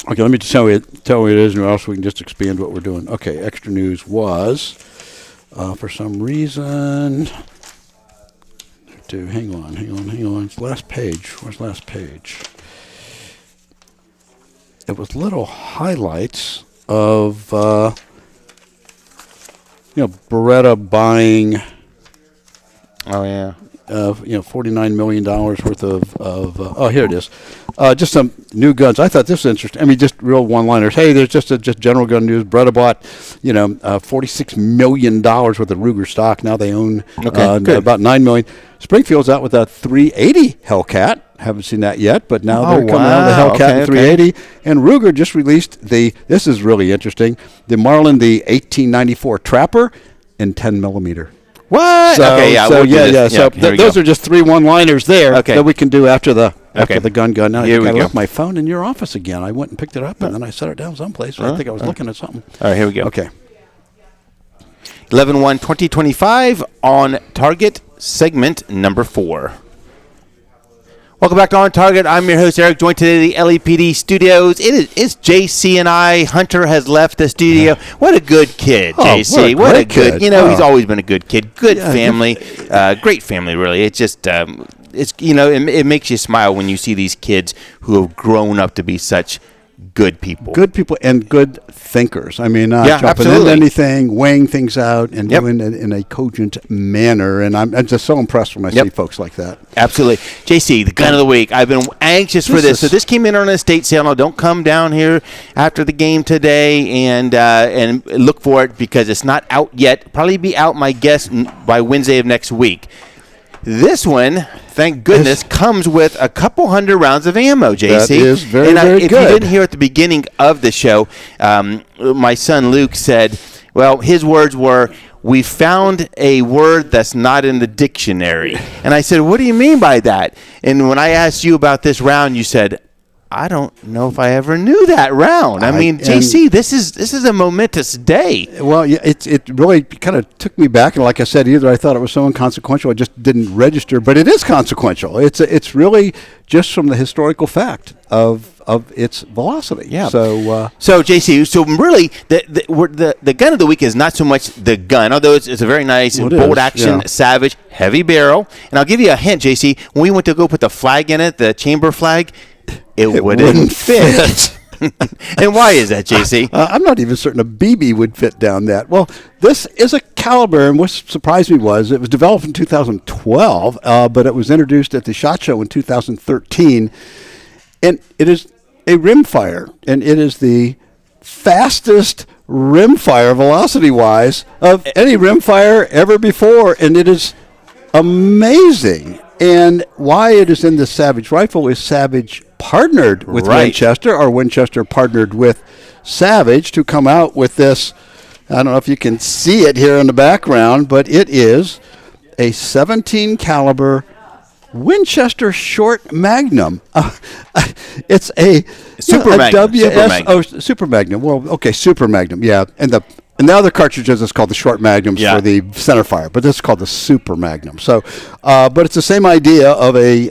Okay, let me just tell you what it is, and else we can just expand what we're doing. Okay, extra news was, for some reason. Hang on. It's last page. Where's last page? It was little highlights of. Beretta buying, Oh, yeah. $49 million worth of here it is. Just some new guns. I thought this was interesting. I mean, just real one-liners. Hey, there's just general gun news. Beretta bought, $46 million worth of Ruger stock. Now they own about $9 million. Springfield's out with a 380 Hellcat. Haven't seen that yet, but now they're coming out with the Hellcat 380. And Ruger just released this is really interesting, the Marlin, the 1894 Trapper in 10 millimeter. What? So, okay, yeah. So, we'll do yeah, this. yeah. So here we those go. are just 3 one-liners there that we can do after the gun. Now Here we I go. left my phone in your office again. I went and picked it up, and then I set it down someplace. So I think I was looking at something. All right, here we go. Okay. 11/1/2025 on target segment number 4. Welcome back to On Target. I'm your host, Eric, joined today at the LEPD studios. It's JC and I. Hunter has left the studio. What a good kid, JC. what a good kid. he's always been a good kid. Good Yeah, family. Great family, really. It's just, it makes you smile when you see these kids who have grown up to be such good people. Good people and good thinkers. I mean, Yeah, jumping absolutely. into anything, weighing things out, and doing it in a cogent manner. And I'm just so impressed when I see folks like that. Absolutely. JC, the gun of the week. I've been anxious for this. So this came in on an estate sale. Now, don't come down here after the game today and look for it because it's not out yet. Probably be out, my guess, by Wednesday of next week. This one, thank goodness, comes with a couple hundred rounds of ammo, JC. That is very, and very if good. you didn't hear at the beginning of the show, my son Luke said, well, his words were, we found a word that's not in the dictionary. And I said, what do you mean by that? And when I asked you about this round, you said, I don't know if I ever knew that round. I mean, JC, this is a momentous day. Well, yeah, it really kind of took me back, and like I said, either I thought it was so inconsequential, I just didn't register, but it is consequential. It's really just from the historical fact of its velocity. Yeah. So JC, really, the gun of the week is not so much the gun, although it's a very nice bolt action, Savage, heavy barrel. And I'll give you a hint, JC. When we went to go put the flag in it, the chamber flag, it wouldn't fit. And why is that, JC? I'm not even certain a BB would fit down that. Well, this is a caliber, and what surprised me was it was developed in 2012, but it was introduced at the SHOT Show in 2013, and it is a rimfire, and it is the fastest rimfire, velocity-wise, of any rimfire ever before, and it is amazing. And why it is in the Savage rifle is Savage partnered with Winchester, or Winchester partnered with Savage to come out with this. I don't know if you can see it here in the background, but it is a 17 caliber Winchester short Magnum. It's a Super Magnum. WS Super Magnum. Super Magnum. Well, okay, Super Magnum. Yeah, and the And the other cartridges is called the short magnums Yeah. for the center fire, but this is called the super magnum. So, but it's the same idea of a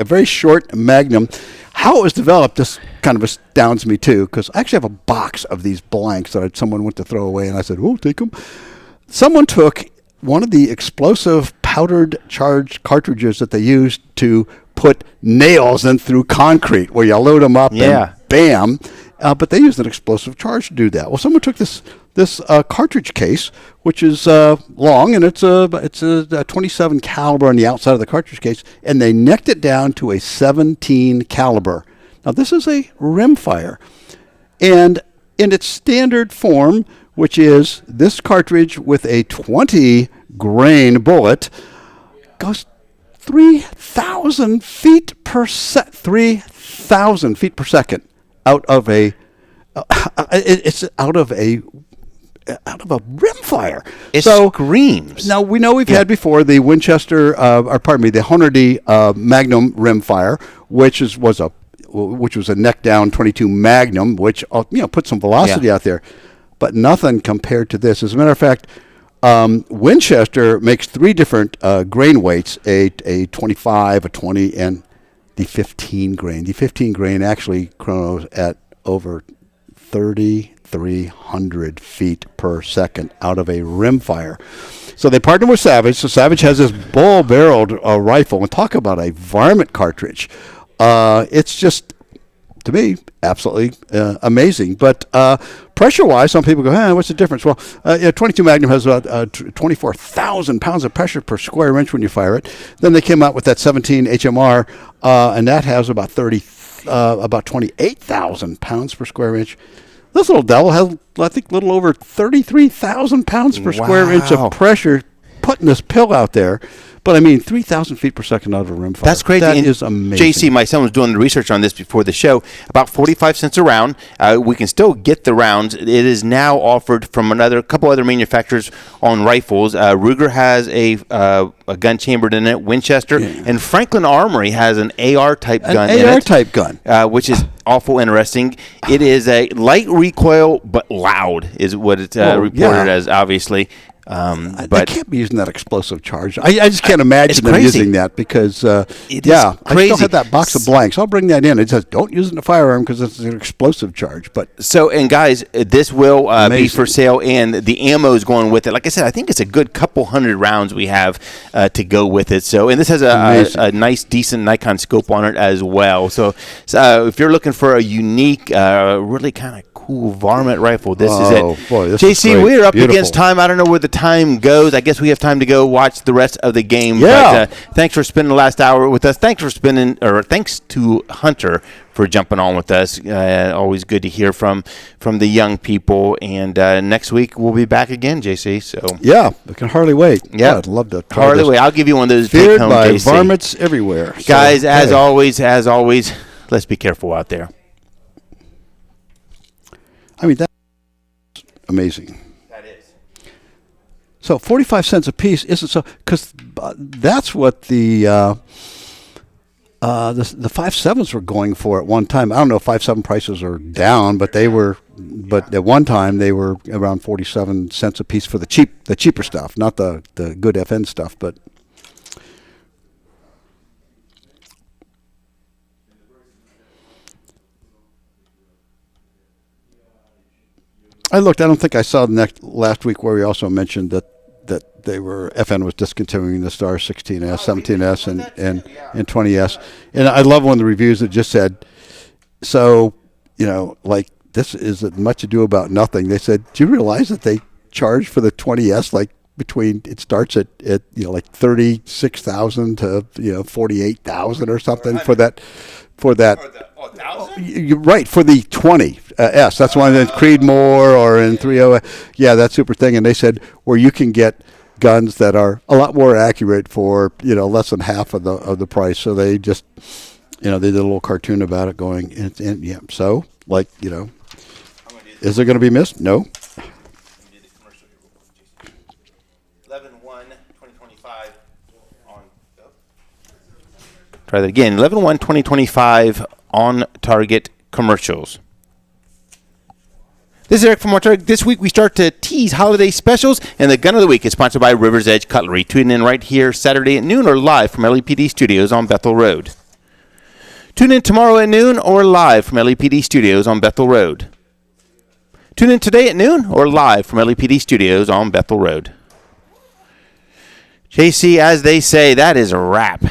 very short magnum. How it was developed, this kind of astounds me too, because I actually have a box of these blanks that someone went to throw away, and I said, "Oh, take them." Someone took one of the explosive powdered charged cartridges that they used to put nails in through concrete, where you load them up Yeah. and bam. But they used an explosive charge to do that. Well, someone took this cartridge case, which is long, and it's a 27 caliber on the outside of the cartridge case, and they necked it down to a 17 caliber. Now, this is a rimfire, and in its standard form, which is this cartridge with a 20 grain bullet, goes 3,000 feet per 3,000 feet per second out of a it's out of a rimfire. It So screams. now we know we've had before the Winchester, or pardon me, the Honerdy Magnum rimfire, which was a neck down 22 Magnum, which put some velocity out there, but nothing compared to this. As a matter of fact, Winchester makes three different grain weights: a 25, a 20, and the 15 grain. The 15 grain actually chronos at over 3,300 feet per second out of a rimfire. So they partnered with Savage. So Savage has this bull-barreled rifle. And talk about a varmint cartridge. It's just, to me, absolutely amazing. But pressure-wise, some people go, what's the difference? Well, 22 Magnum has about 24,000 pounds of pressure per square inch when you fire it. Then they came out with that 17 HMR, and that has about 28,000 pounds per square inch. This little devil has, I think, a little over 33,000 pounds per square inch Wow. of pressure putting this pill out there. But I mean, 3,000 feet per second out of a rimfire. That's crazy. That And is amazing. JC, my son was doing the research on this before the show. About 45 cents a round. We can still get the rounds. It is now offered from a couple other manufacturers on rifles. Ruger has a gun chambered in it. Winchester and Franklin Armory has an AR type gun. An in AR it, type gun. which is awful interesting. It is a light recoil but loud, is what it's reported as. Obviously. They But can't be using that explosive charge. I just can't imagine them crazy. using that because, It is I crazy. still have that box of blanks. I'll bring that in. It says don't use it in a firearm because it's an explosive charge. But So, and guys, this will be Amazing. for sale, and the ammo is going with it. Like I said, I think it's a good couple hundred rounds we have to go with it. So, and this has a nice, decent Nikon scope on it as well. So if you're looking for a unique, really kind of cool varmint rifle, this is it. Boy, this is JC, great. we're up Beautiful. against time. I don't know where the time goes. I guess we have time to go watch the rest of the game. Yeah. But, thanks for spending the last hour with us. Thanks to Hunter for jumping on with us. Always good to hear from the young people. And next week we'll be back again, JC. So yeah, I can hardly wait. Yeah. I'd love to try hardly this. wait. I'll give you one of those Feared take home, by JC. varmints everywhere. So, Guys, as hey. always, let's be careful out there. I mean, that's amazing. That is. So 45 cents a piece isn't so, because that's what the 5.7s were going for at one time. I don't know if 5.7 prices are down, but but at one time they were around 47 cents a piece for the cheaper stuff, not the good FN stuff, but. I looked. I don't think I saw last week where we also mentioned that they were FN was discontinuing the Star 16S, 17S, and 20S. And I love one of the reviews that just said, so like this isn't much ado about nothing. They said, do you realize that they charge for the 20S like it starts at like 36,000 to 48,000 or something for that. You're right, for the 20S. That's one in Creedmoor or in 30. Yeah, that super thing. And they said where you can get guns that are a lot more accurate for less than half of the price. So they just they did a little cartoon about it going and yeah. So like is it going to be missed? No. 11/1/2025 on. Try that again. 11/1/2025 on Target commercials. This is Eric from OnTarget. This week we start to tease holiday specials, and the Gun of the Week is sponsored by River's Edge Cutlery. Tune in right here Saturday at noon or live from LEPD Studios on Bethel Road. Tune in tomorrow at noon or live from LEPD Studios on Bethel Road. Tune in today at noon or live from LEPD Studios on Bethel Road. JC, as they say, that is a wrap.